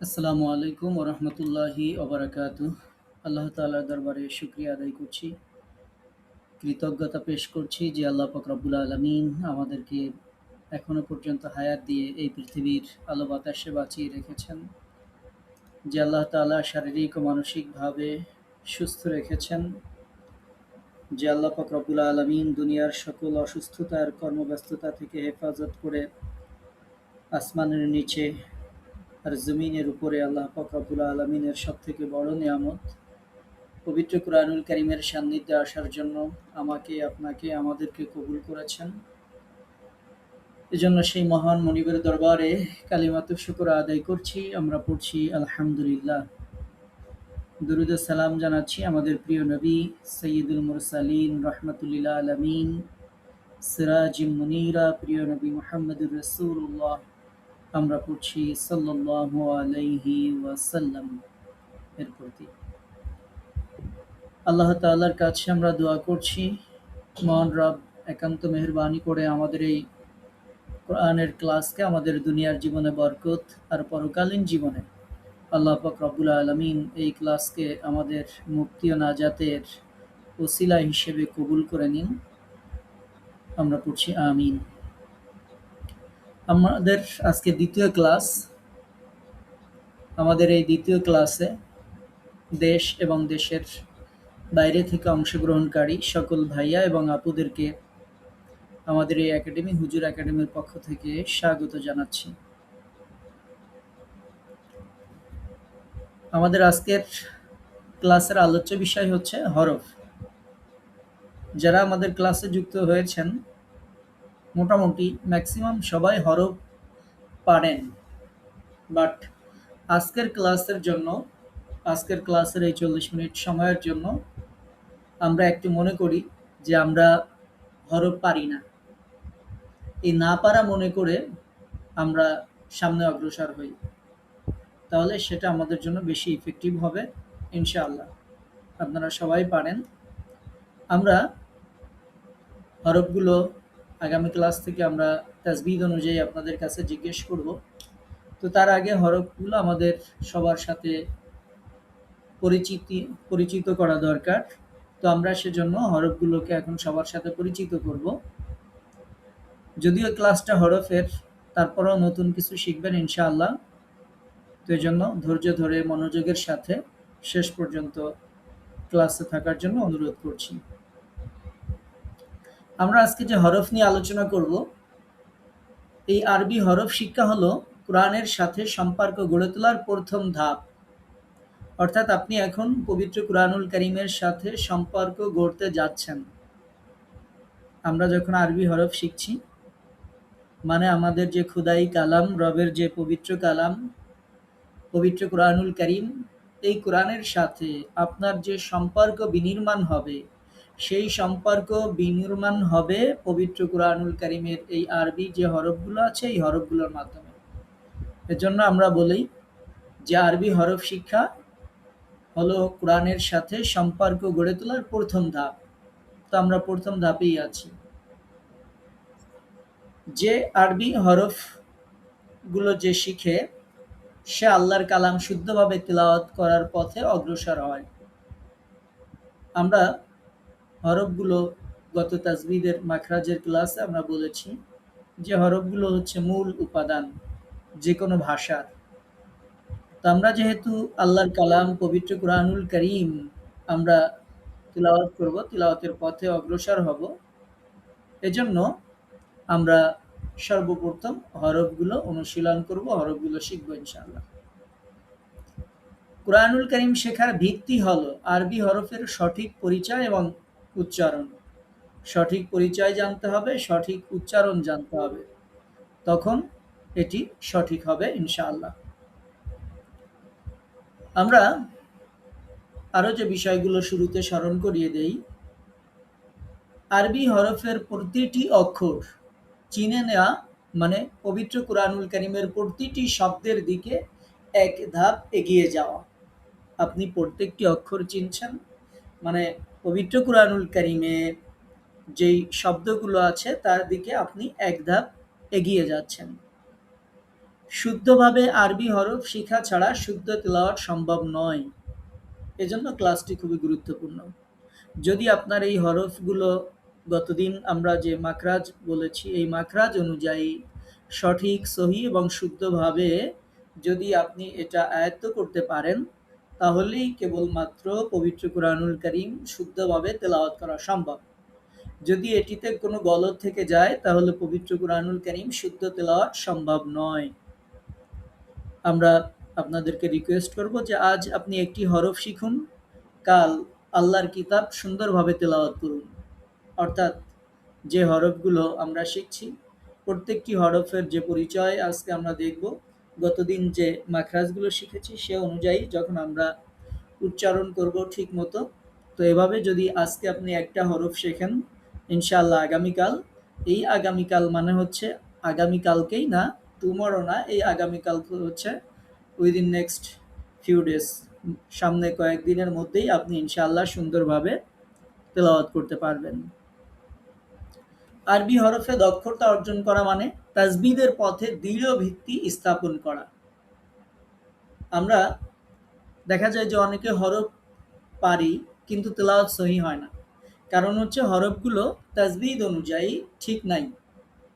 আসসালামু আলাইকুম ওরহমতুল্লাহি ওবরাকাতুহ। আল্লাহ তাআলার দরবারে শুকরিয়া আদায় করছি, কৃতজ্ঞতা পেশ করছি যে আল্লাহ পাক রব্বুল আলামিন আমাদেরকে এখনো পর্যন্ত হায়াত দিয়ে এই পৃথিবীর আলো বাতাসে বাঁচিয়ে রেখেছেন। যে আল্লাহ তাআলা শারীরিক ও মানসিকভাবে সুস্থ রেখেছেন। যে আল্লাহ পাক রব্বুল আলামিন দুনিয়ার সকল অসুস্থতার কর্মব্যস্ততা থেকে হেফাজত করে আসমানের নিচে আর জমিনের উপরে আল্লাহ পাক রব্বুল আলামিনের সবথেকে বড় নিয়ামত পবিত্র কুরআনুল কারীমের সান্নিধ্যে আসার জন্য আমাকে, আপনাকে, আমাদেরকে কবুল করেছেন। এজন্য সেই মহান মনিবের দরবারে কালিমাতুশ শুকর আদায় করছি। আমরা পড়ছি আলহামদুলিল্লাহ। দুরুদ ও সালাম জানাচ্ছি আমাদের প্রিয় নবী সাইয়্যিদুল মুরসালিন রাহমাতুল আলামিন সিরাজুম মুনীরা প্রিয় নবী মুহাম্মদুর রাসূলুল্লাহ। আমরা পড়ছি সাল্লাল্লাহু আলাইহি ওয়াসাল্লাম এর প্রতি। আল্লাহ তাআলার কাছে আমরা দোয়া করছি, মহান রব একান্ত মেহেরবানি করে আমাদের এই কোরআনের ক্লাসকে আমাদের দুনিয়ার জীবনে বরকত আর পরকালীন জীবনে আল্লাহ পাক রব্বুল আলামিন এই ক্লাসকে আমাদের মুক্তি ও নাজাতের ওসিলা হিসেবে কবুল করে নিন। আমরা পড়ছি আমিন। আমাদের আজকে দ্বিতীয় ক্লাস। আমাদের এই দ্বিতীয় ক্লাসে দেশ এবং দেশের বাইরে থেকে অংশগ্রহণকারী সকল ভাইয়া এবং আপুদেরকে আমাদের এই একাডেমি হুজুর একাডেমির পক্ষ থেকে স্বাগত জানাচ্ছি। আমাদের আজকের ক্লাসের আলোচ্য বিষয় হচ্ছে হরফ। যারা আমাদের ক্লাসে যুক্ত হয়েছেন মোটামুটি ম্যাক্সিমাম সবাই হরফ পারেন, বাট আজকের ক্লাসের এই 40 মিনিট সময়ের জন্য আমরা একটু মনে করি যে আমরা হরফ পারি না। এই না পারা মনে করে আমরা সামনে অগ্রসর হই, তাহলে সেটা আমাদের জন্য বেশি ইফেক্টিভ হবে ইনশাআল্লাহ। আপনারা সবাই পারেন। আমরা হরফগুলো আগামী ক্লাস থেকে আমরা তাজবিদ অনুযায়ী আপনাদের কাছে জিজ্ঞেস করব। তো তার আগে হরফগুলো আমাদের সবার সাথে পরিচিত করা দরকার। তো আমরা সেজন্য হরফগুলোকে এখন সবার সাথে পরিচিত করব। যদিও ক্লাসটা হরফের, তারপরেও নতুন কিছু শিখবেন ইনশাআল্লাহ। তো এই জন্য ধৈর্য ধরে মনোযোগের সাথে শেষ পর্যন্ত ক্লাসে থাকার জন্য অনুরোধ করছি। আমরা আজকে যে হরফ নিয়ে আলোচনা করব, এই আরবি হরফ শিক্ষা হলো কোরআনের সাথে সম্পর্ক গড়ে তোলার প্রথম ধাপ। অর্থাৎ আপনি এখন পবিত্র কুরআনুল কারীমের সাথে সম্পর্ক গড়তে যাচ্ছেন। আমরা যখন আরবি হরফ শিখছি, মানে আমাদের যে খুদাই কালাম, রবের যে পবিত্র কালাম, পবিত্র কুরআনুল কারীম, এই কোরআনের সাথে আপনার যে সম্পর্ক বিনির্মাণ হবে, সেই সম্পর্ক বিনির্মাণ হবে পবিত্র কুরআনুল কারীমের এই আরবি যে হরফগুলো আছে, এই হরফগুলোর মাধ্যমে। এজন্য আমরা বলি যে আরবি হরফ শিক্ষা হলো কোরআনের সাথে সম্পর্ক গড়ে তোলার প্রথম ধাপ। তো আমরা প্রথম ধাপেই আছি। যে আরবি হরফগুলো যে শিখে, সে আল্লাহর কালাম শুদ্ধভাবে তিলাওয়াত করার পথে অগ্রসর হয়। আমরা হরফগুলো গত তাজবিদের মাখরাজের ক্লাসে আমরা বলেছি যে হরফগুলো হচ্ছে মূল উপাদান যে কোনো ভাষার। তো আমরা যেহেতু আল্লাহর কালাম পবিত্র কুরআনুল কারীম আমরা তিলাওয়াত করব, তিলাওয়াতের পথে অগ্রসর হব, এজন্য আমরা সর্বপ্রথম হরফগুলো অনুশীলন করব, হরফগুলো শিখব ইনশাআল্লাহ। কুরআনুল কারীম শেখার ভিত্তি হলো আরবি হরফের সঠিক পরিচয় এবং উচ্চারণ। সঠিক পরিচয় জানতে হবে, সঠিক উচ্চারণ জানতে হবে, তখন এটি সঠিক হবে ইনশাআল্লাহ। আমরা আরও যে বিষয়গুলো শুরুতে স্মরণ করিয়ে দেই, আরবি হরফের প্রতিটি অক্ষর চিনে নেওয়া মানে পবিত্র কুরআনুল কারীমের প্রতিটি শব্দের দিকে এক ধাপ এগিয়ে যাওয়া। আপনি প্রত্যেকটি অক্ষর চিনছেন, মানে পবিত্র কুরআনুল কারীমে যেই শব্দগুলো আছে তার দিকে আপনি এক ধাপ এগিয়ে যাচ্ছেন। শুদ্ধভাবে আরবি হরফ শিখা ছাড়া শুদ্ধ তেলাওয়াত সম্ভব নয়। এজন্য ক্লাসটি খুবই গুরুত্বপূর্ণ। যদি আপনার এই হরফগুলো গতদিন আমরা যে মাখরাজ বলেছি, এই মাখরাজ অনুযায়ী সঠিক, সহি এবং শুদ্ধভাবে যদি আপনি এটা আয়ত্ত করতে পারেন, তাহলেই কেবলমাত্র পবিত্র কুরআনুল কারীম শুদ্ধভাবে তেলাওয়াত করা সম্ভব। যদি এটিতে কোনো গলদ থেকে যায়, তাহলে পবিত্র কুরআনুল কারীম শুদ্ধ তেলাওয়াত সম্ভব নয়। আমরা আপনাদেরকে রিকোয়েস্ট করব যে আজ আপনি একটি হরফ শিখুন, কাল আল্লাহর কিতাব সুন্দরভাবে তেলাওয়াত করুন। অর্থাৎ যে হরফগুলো আমরা শিখছি, প্রত্যেকটি হরফের যে পরিচয় আজকে আমরা দেখব, গতদিন যে মাখরাজগুলো শিখেছি সে অনুযায়ী যখন আমরা উচ্চারণ করব ঠিক মতো, তো এভাবে যদি আজকে আপনি একটা হরফ শেখেন, ইনশাআল্লাহ আগামীকাল, এই আগামীকাল মানে হচ্ছে আগামীকালকেই না, টুমরো না, এই আগামীকাল হচ্ছে উইদিন নেক্সট ফিউ ডেজ, সামনে কয়েকদিনের মধ্যেই আপনি ইনশাআল্লাহ সুন্দরভাবে তেলাওয়াত করতে পারবেন। আরবি হরফে দক্ষতা অর্জন করা মানে তাজবিদের পথে দৃঢ় ভিত্তি স্থাপন করা। আমরা দেখা যায় যে অনেকে হরফ পারি কিন্তু তেলাওয়াত সহি হয় না। কারণ হচ্ছে হরফগুলো তাজবিদ অনুযায়ী ঠিক নাই,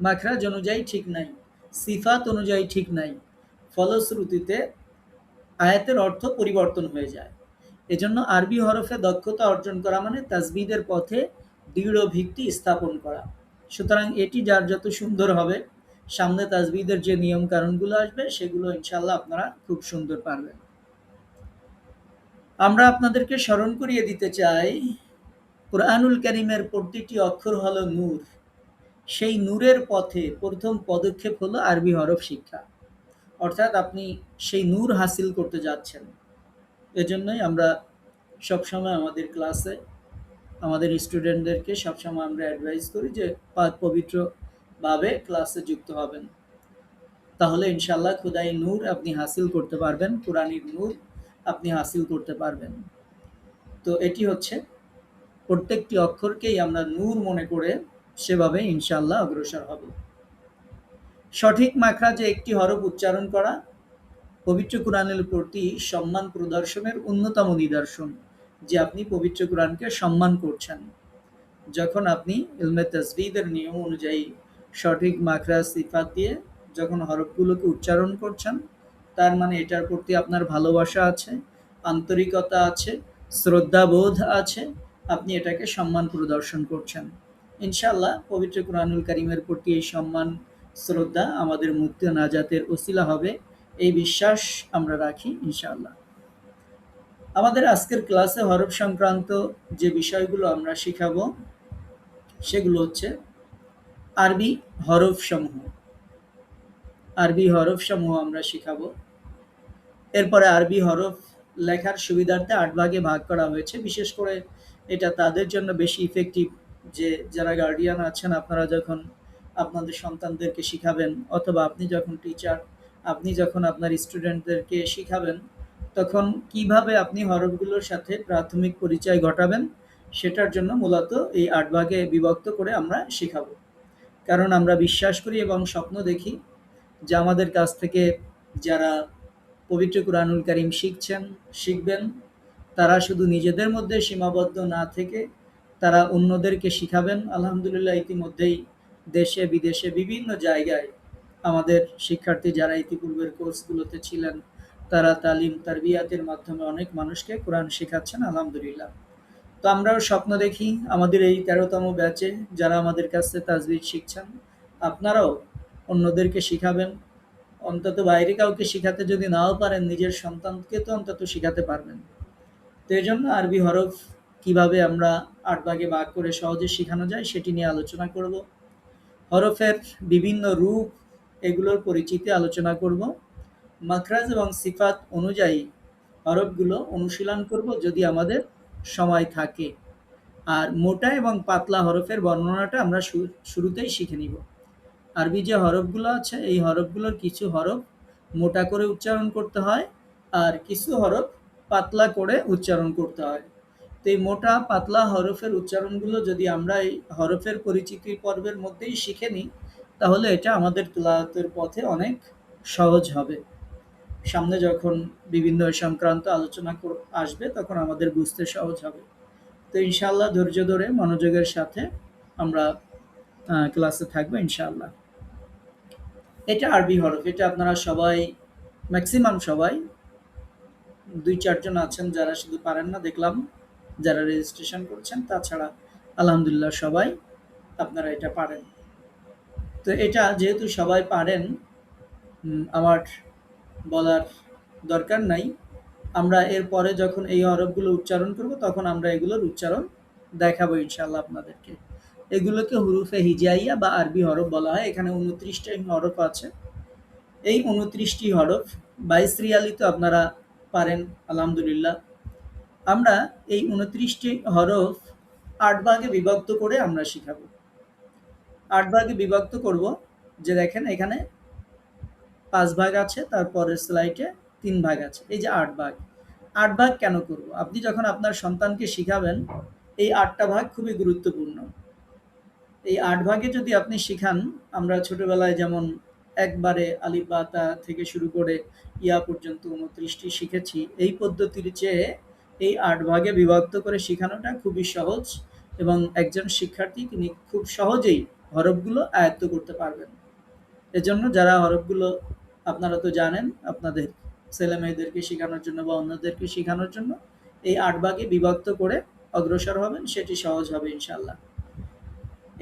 মাখরাজ অনুযায়ী ঠিক নাই, সিফাত অনুযায়ী ঠিক নাই। ফলশ্রুতিতে আয়াতের অর্থ পরিবর্তন হয়ে যায়। এজন্য আরবি হরফে দক্ষতা অর্জন করা মানে তাজবিদের পথে দৃঢ় ভিত্তি স্থাপন করা। সুতরাং এটি যার যত সুন্দর হবে, সামনে তাজবিদের যে নিয়ম কানুনগুলো আসবে সেগুলো ইনশাআল্লাহ আপনারা খুব সুন্দর পারবেন। আমরা আপনাদেরকে স্মরণ করিয়ে দিতে চাই, কুরআনুল কারীমের প্রতিটি অক্ষর হলো নূর। সেই নূরের পথে প্রথম পদক্ষেপ হলো আরবি হরফ শিক্ষা। অর্থাৎ আপনি সেই নূর হাসিল করতে যাচ্ছেন। এজন্যই আমরা সবসময় আমাদের ক্লাসে আমাদের স্টুডেন্টদেরকে সবসময় আমরা অ্যাডভাইস করি যে পাক পবিত্রভাবে ক্লাসে যুক্ত হবেন। তাহলে ইনশাআল্লাহ খোদাই নূর আপনি হাসিল করতে পারবেন, কুরআনিক নূর আপনি হাসিল করতে পারবেন। তো এটি হচ্ছে প্রত্যেকটি অক্ষরকেই আমরা নূর মনে করে সেভাবে ইনশাআল্লাহ অগ্রসর হব। সঠিক মাখরাজে একটি হরফ উচ্চারণ করা পবিত্র কুরআনের প্রতি সম্মান প্রদর্শনের অন্যতম নিদর্শন যে আপনি পবিত্র কুরআনকে সম্মান করছেন। যখন আপনি ইলমে তাজবিদের নিয়ম অনুযায়ী সঠিক মাখরাজ সিফাত দিয়ে যখন হরফগুলোকে উচ্চারণ করছেন, তার মানে এটার প্রতি আপনার ভালোবাসা আছে, আন্তরিকতা আছে, শ্রদ্ধাবোধ আছে, আপনি এটাকে সম্মান প্রদর্শন করছেন। ইনশাআল্লাহ পবিত্র কুরআনুল কারীমের প্রতি এই সম্মান, শ্রদ্ধা আমাদের মুক্তি ও নাজাতের ওসিলা হবে, এই বিশ্বাস আমরা রাখি ইনশাআল্লাহ। আমাদের আজকের ক্লাসে হরফ সংক্রান্ত যে বিষয়গুলো আমরা শিখাবো সেগুলো হচ্ছে আরবি হরফসমূহ। আরবি হরফসমূহ আমরা শিখাবো। এরপরে আরবি হরফ লেখার সুবিধার্থে ৮ ভাগে ভাগ করা হয়েছে। বিশেষ করে এটা তাদের জন্য বেশি ইফেক্টিভ যে যারা গার্ডিয়ান আছেন, আপনারা যখন আপনাদের সন্তানদেরকে শিখাবেন, অথবা আপনি যখন টিচার, আপনি যখন আপনার স্টুডেন্টদেরকে শিখাবেন, তখন কিভাবে আপনি হরফগুলোর সাথে প্রাথমিক পরিচয় ঘটাবেন, সেটার জন্য মূলত এই ৮ ভাগে বিভক্ত করে আমরা শিখাবো। কারণ আমরা বিশ্বাস করি এবং স্বপ্ন দেখি যে আমাদের কাছ থেকে যারা পবিত্র কুরআনুল কারীম শিখবেন, তারা শুধু নিজেদের মধ্যে সীমাবদ্ধ না থেকে তারা অন্যদেরকে শিখাবেন। আলহামদুলিল্লাহ ইতিমধ্যেই দেশে বিদেশে বিভিন্ন জায়গায় আমাদের শিক্ষার্থী যারা ইতিপূর্বের কোর্সগুলোতে ছিলেন, তারা তালিম তারবিয়াতের মাধ্যমে অনেক মানুষকে কোরআন শেখাচ্ছেন আলহামদুলিল্লাহ। তো আমরাও স্বপ্ন দেখি আমাদের এই ১৩তম ব্যাচে যারা আমাদের কাছে তাজবিদ শিখছেন, আপনারাও অন্যদেরকে শিখাবেন। অন্তত বাইরে কাউকে শিখাতে যদি নাও পারেন, নিজের সন্তানকে তো অন্তত শিখাতে পারবেন। তো এই জন্য আরবি হরফ কিভাবে আমরা ৮ ভাগে ভাগ করে সহজে শেখানো যায় সেটি নিয়ে আলোচনা করব। হরফের বিভিন্ন রূপ, এগুলোর পরিচিতি আলোচনা করব। মাখরাজ এবং সিফাত অনুযায়ী হরফগুলো অনুশীলন করব যদি আমাদের সময় থাকে। আর মোটা এবং পাতলা হরফের বর্ণনাটা আমরা শুরুতেই শিখে নিব। আরবি যে হরফগুলো আছে, এই হরফগুলোর কিছু হরফ মোটা করে উচ্চারণ করতে হয়, আর কিছু হরফ পাতলা করে উচ্চারণ করতে হয়। তো এই মোটা পাতলা হরফের উচ্চারণগুলো যদি আমরা এই হরফের পরিচিতি পর্বের মধ্যেই শিখে নিই, তাহলে এটা আমাদের তেলাওয়াতের পথে অনেক সহজ হবে। সামনে যখন বিভিন্ন সংক্রান্ত আলোচনা আসবে তখন আমাদের বুঝতে সহজ হবে। তো ইনশাআল্লাহ ধৈর্য ধরে মনোযোগের সাথে আমরা ক্লাসে থাকবো ইনশাআল্লাহ। এটা আরবি হরফ। এটা আপনারা সবাই, ম্যাক্সিমাম সবাই, ২-৪ জন আছেন যারা শুধু পারেন না দেখলাম, যারা রেজিস্ট্রেশন করছেন, তাছাড়া আলহামদুলিল্লাহ সবাই আপনারা এটা পারেন। তো এটা যেহেতু সবাই পারেন, আমার বলার দরকার নাই। আমরা এরপরে যখন এই হরফগুলো উচ্চারণ করব তখন আমরা এগুলোর উচ্চারণ দেখাবো ইনশাআল্লাহ আপনাদেরকে। এগুলোকে হুরুফে হিজাইয়া বা আরবি হরফ বলা হয়। এখানে ২৯টা হরফ আছে। এই ২৯টি হরফ ২২ রিয়ালি তো আপনারা পারেন আলহামদুলিল্লাহ। আমরা এই ২৯টি হরফ ৮ ভাগে বিভক্ত করে আমরা শিখাবো। ৮ ভাগে বিভক্ত করব, যে দেখেন এখানে ৫ ভাগ আছে, তারপরের স্লাইডে ৩ ভাগ আছে। এই যে ৮ ভাগ। ৮ ভাগ কেন করব? আপনি যখন আপনার সন্তানকে শিখাবেন, এই ৮টা ভাগ খুবই গুরুত্বপূর্ণ। এই ৮ ভাগে যদি আপনি শিখান, আমরা ছোটবেলায় যেমন একবারে আলিফ বা তা থেকে শুরু করে ইয়া পর্যন্ত ২৯টি শিখেছি, এই পদ্ধতির চেয়ে এই ৮ ভাগে বিভক্ত করে শিখানোটা খুবই সহজ এবং একজন শিক্ষার্থী তিনি খুব সহজেই হরফগুলো আয়ত্ত করতে পারবেন। এজন্য যারা হরফগুলো, আপনারা তো জানেন, আপনাদের ছেলেমেয়েদেরকে শেখানোর জন্য বা অন্যদেরকে শেখানোর জন্য এই ৮ ভাগে বিভক্ত করে অগ্রসর হবেন, সেটি সহজ হবে ইনশাআল্লাহ।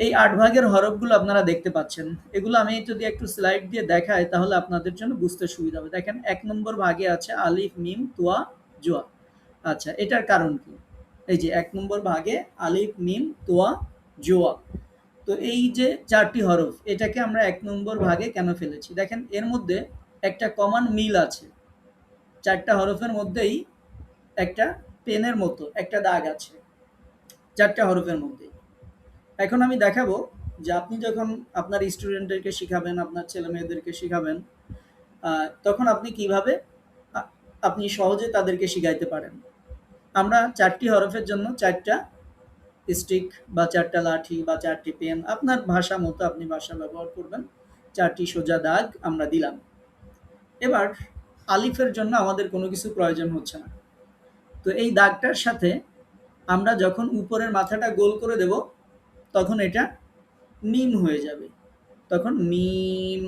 এই ৮ ভাগের হরফগুলো আপনারা দেখতে পাচ্ছেন। এগুলো আমি যদি একটু স্লাইড দিয়ে দেখাই তাহলে আপনাদের জন্য বুঝতে সুবিধা হবে। দেখেন ১ নম্বর ভাগে আছে আলিফ, মিম, তোয়া, জোয়া। আচ্ছা, এটার কারণ কি? এই যে ১ নম্বর ভাগে আলিফ, মিম, তোয়া, জোয়া। তো এই যে ৪টি হরফ, এটাকে আমরা ১ নম্বর ভাগে কেন ফেলেছি? দেখেন এর মধ্যে একটা কমন মিল আছে। ৪টা হরফের মধ্যেই একটা পেনের মতো একটা দাগ আছে ৪টা হরফের মধ্যেই। এখন আমি দেখাবো যে আপনি যখন আপনার স্টুডেন্টদেরকে শিখাবেন, আপনার ছেলেমেয়েদেরকে শিখাবেন, তখন আপনি কিভাবে আপনি সহজে তাদেরকে শিখাইতে পারেন। আমরা ৪টি হরফের জন্য ৪টা স্টিক বা ৪টা লাঠি বা ৪টি পেন, আপনার ভাষা মতো আপনি ভাষা ব্যবহার করবেন, ৪টি সোজা দাগ আমরা দিলাম। এবার আলিফের জন্য আমাদের কোনো কিছু প্রয়োজন হচ্ছে না। তো এই দাগটার সাথে আমরা যখন উপরের মাথাটা গোল করে দেব তখন এটা মিম হয়ে যাবে। তখন মিম,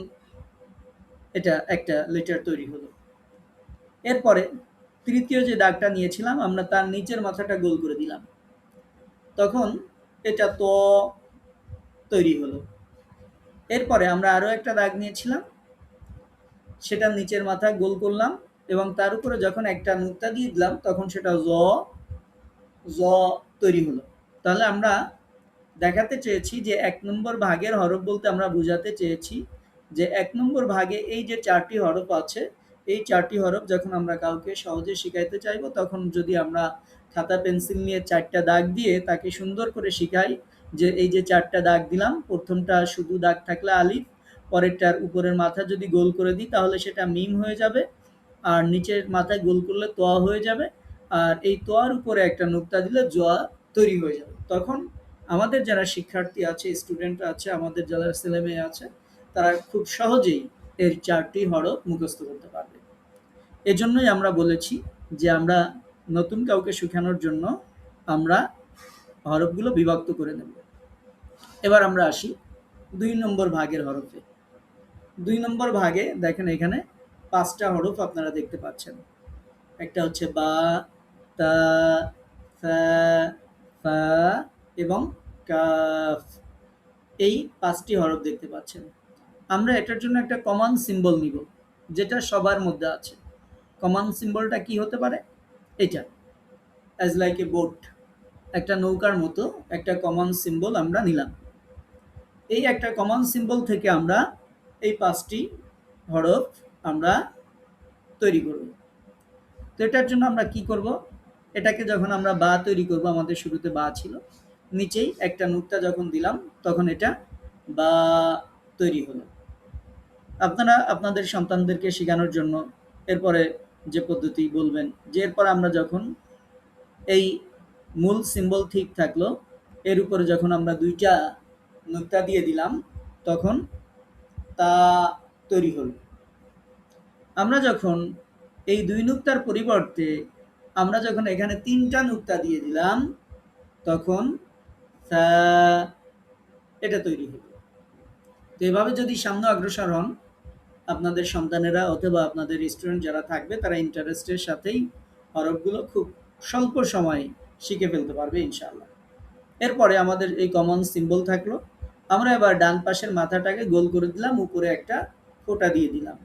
এটা একটা লেটার তৈরি হলো। এরপরে তৃতীয় যে দাগটা নিয়েছিলাম আমরা তার নিচের মাথাটা গোল করে দিলাম, তখন এটা ত তৈরি হলো। এরপরে আমরা আরও একটা দাগ নিয়েছিলাম, সেটার নিচের মাথা গোল করলাম এবং তার উপরে যখন একটা নুক্তা দিয়ে দিলাম তখন সেটা জ তৈরি হলো। তাহলে আমরা দেখাতে চেয়েছি যে ১ নম্বর ভাগের হরফ বলতে আমরা বোঝাতে চেয়েছি যে ১ নম্বর ভাগে এই যে ৪টি হরফ আছে, এই ৪টি হরফ যখন আমরা কাউকে সহজে শিখাইতে চাইবো তখন যদি আমরা খাতা পেন্সিল নিয়ে ৪টা দাগ দিয়ে তাকে সুন্দর করে শিখাই যে এই যে ৪টা দাগ দিলাম, প্রথমটা শুধু দাগ থাকলে আলিফ, পরেরটার উপরের মাথা যদি গোল করে দিই তাহলে সেটা মিম হয়ে যাবে, আর নিচের মাথায় গোল করলে তোয়া হয়ে যাবে, আর এই তোয়ার উপরে একটা নুক্তা দিলে জোয়া তৈরি হয়ে যাবে। তখন আমাদের যারা শিক্ষার্থী আছে, স্টুডেন্ট আছে, আমাদের যারা ছেলেমেয়ে আছে, তারা খুব সহজেই এর ৪টি হরফ মুখস্থ করতে পারবে। এজন্যই আমরা বলেছি যে আমরা নতুন কাউকে শেখানোর জন্য আমরা হরফগুলো বিভক্ত করে নেব। এবার আমরা আসি ২ নম্বর ভাগের হরফে। ২ নম্বর ভাগে দেখেন এখানে ৫টা হরফ আপনারা দেখতে পাচ্ছেন। একটা হচ্ছে বা, তা, সা, ফা এবং কাফ। এই ৫টি হরফ দেখতে পাচ্ছেন। আমরা এটার জন্য একটা কমন সিম্বল নিব, যেটা সবার মধ্যে আছে। কমন সিম্বলটা কি হতে পারে? এটা অ্যাজ লাইক এ বোট, একটা নৌকার মতো একটা কমন সিম্বল আমরা নিলাম। এই একটা কমন সিম্বল থেকে আমরা এই ৫টি হরফ আমরা তৈরি করব। তো এটার জন্য আমরা কি করব? এটাকে যখন আমরা বা তৈরি করব, আমাদের শুরুতে বা ছিল, নিচেই একটা নুক্তা যখন দিলাম তখন এটা বা তৈরি হলো। আপনারা আপনাদের সন্তানদেরকে শেখানোর জন্য এরপরে যে পদ্ধতি বলবেন, যে এরপর আমরা যখন এই মূল সিম্বল ঠিক থাকলো, এর উপরে যখন আমরা ২টা নুক্তা দিয়ে দিলাম তখন তা তৈরি হলো। আমরা যখন এই ২ নুক্তার পরিবর্তে আমরা যখন এখানে ৩টা নুক্তা দিয়ে দিলাম, তখন সা এটা তৈরি হবে। তো এভাবে যদি সামনে অগ্রসর হন, আপনাদের সন্তানেরা অথবা আপনাদের স্টুডেন্ট যারা থাকবে তারা ইন্টারেস্টের সাথেই হরফগুলো খুব স্বল্প সময়ে শিখে ফেলতে পারবে ইনশাআল্লাহ। এরপরে আমাদের এই কমন সিম্বল থাকলো। আমরা এবার ডান পাশের মাথাটাকে গোল করে দিলাম, উপরে একটা ফোঁটা দিয়ে দিলাম,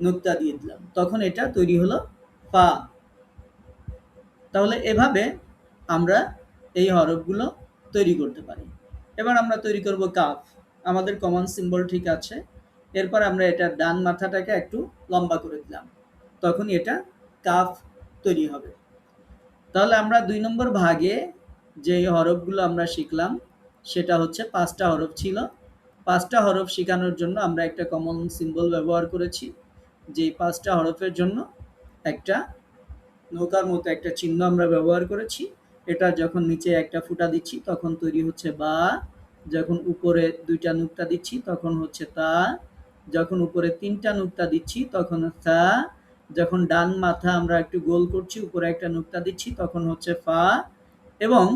নুক্তা দিয়ে দিলাম, তখন এটা তৈরি হলো ফা। তাহলে এভাবে আমরা এই হরফগুলো তৈরি করতে পারি। এবার আমরা তৈরি করব কাফ। আমাদের কমন সিম্বল ঠিক আছে। এরপর আমরা এটার ডান মাথাটাকে একটু লম্বা করে দিলাম, তখন এটা কাফ তৈরি হবে। তাহলে আমরা ২ নম্বর ভাগে যে হরফগুলো আমরা শিখলাম সেটা হচ্ছে ৫টা হরফ ছিল। ৫টা হরফ শেখানোর জন্য আমরা একটা কমন সিম্বল ব্যবহার করেছি। যেই ৫টা হরফের জন্য একটা নৌকার মতো একটা চিহ্ন আমরা ব্যবহার করেছি। এটা যখন নিচে একটা ফুটা দিচ্ছি তখন তৈরি হচ্ছে বা, যখন উপরে ২টা নুক্তা দিচ্ছি তখন হচ্ছে তা, যখন উপরে ৩টা নুক্তা দিচ্ছি তখন সা, যখন ডান মাথা আমরা একটু গোল করছি উপরে একটা নুক্তা দিচ্ছি তখন হচ্ছে ফা, এবং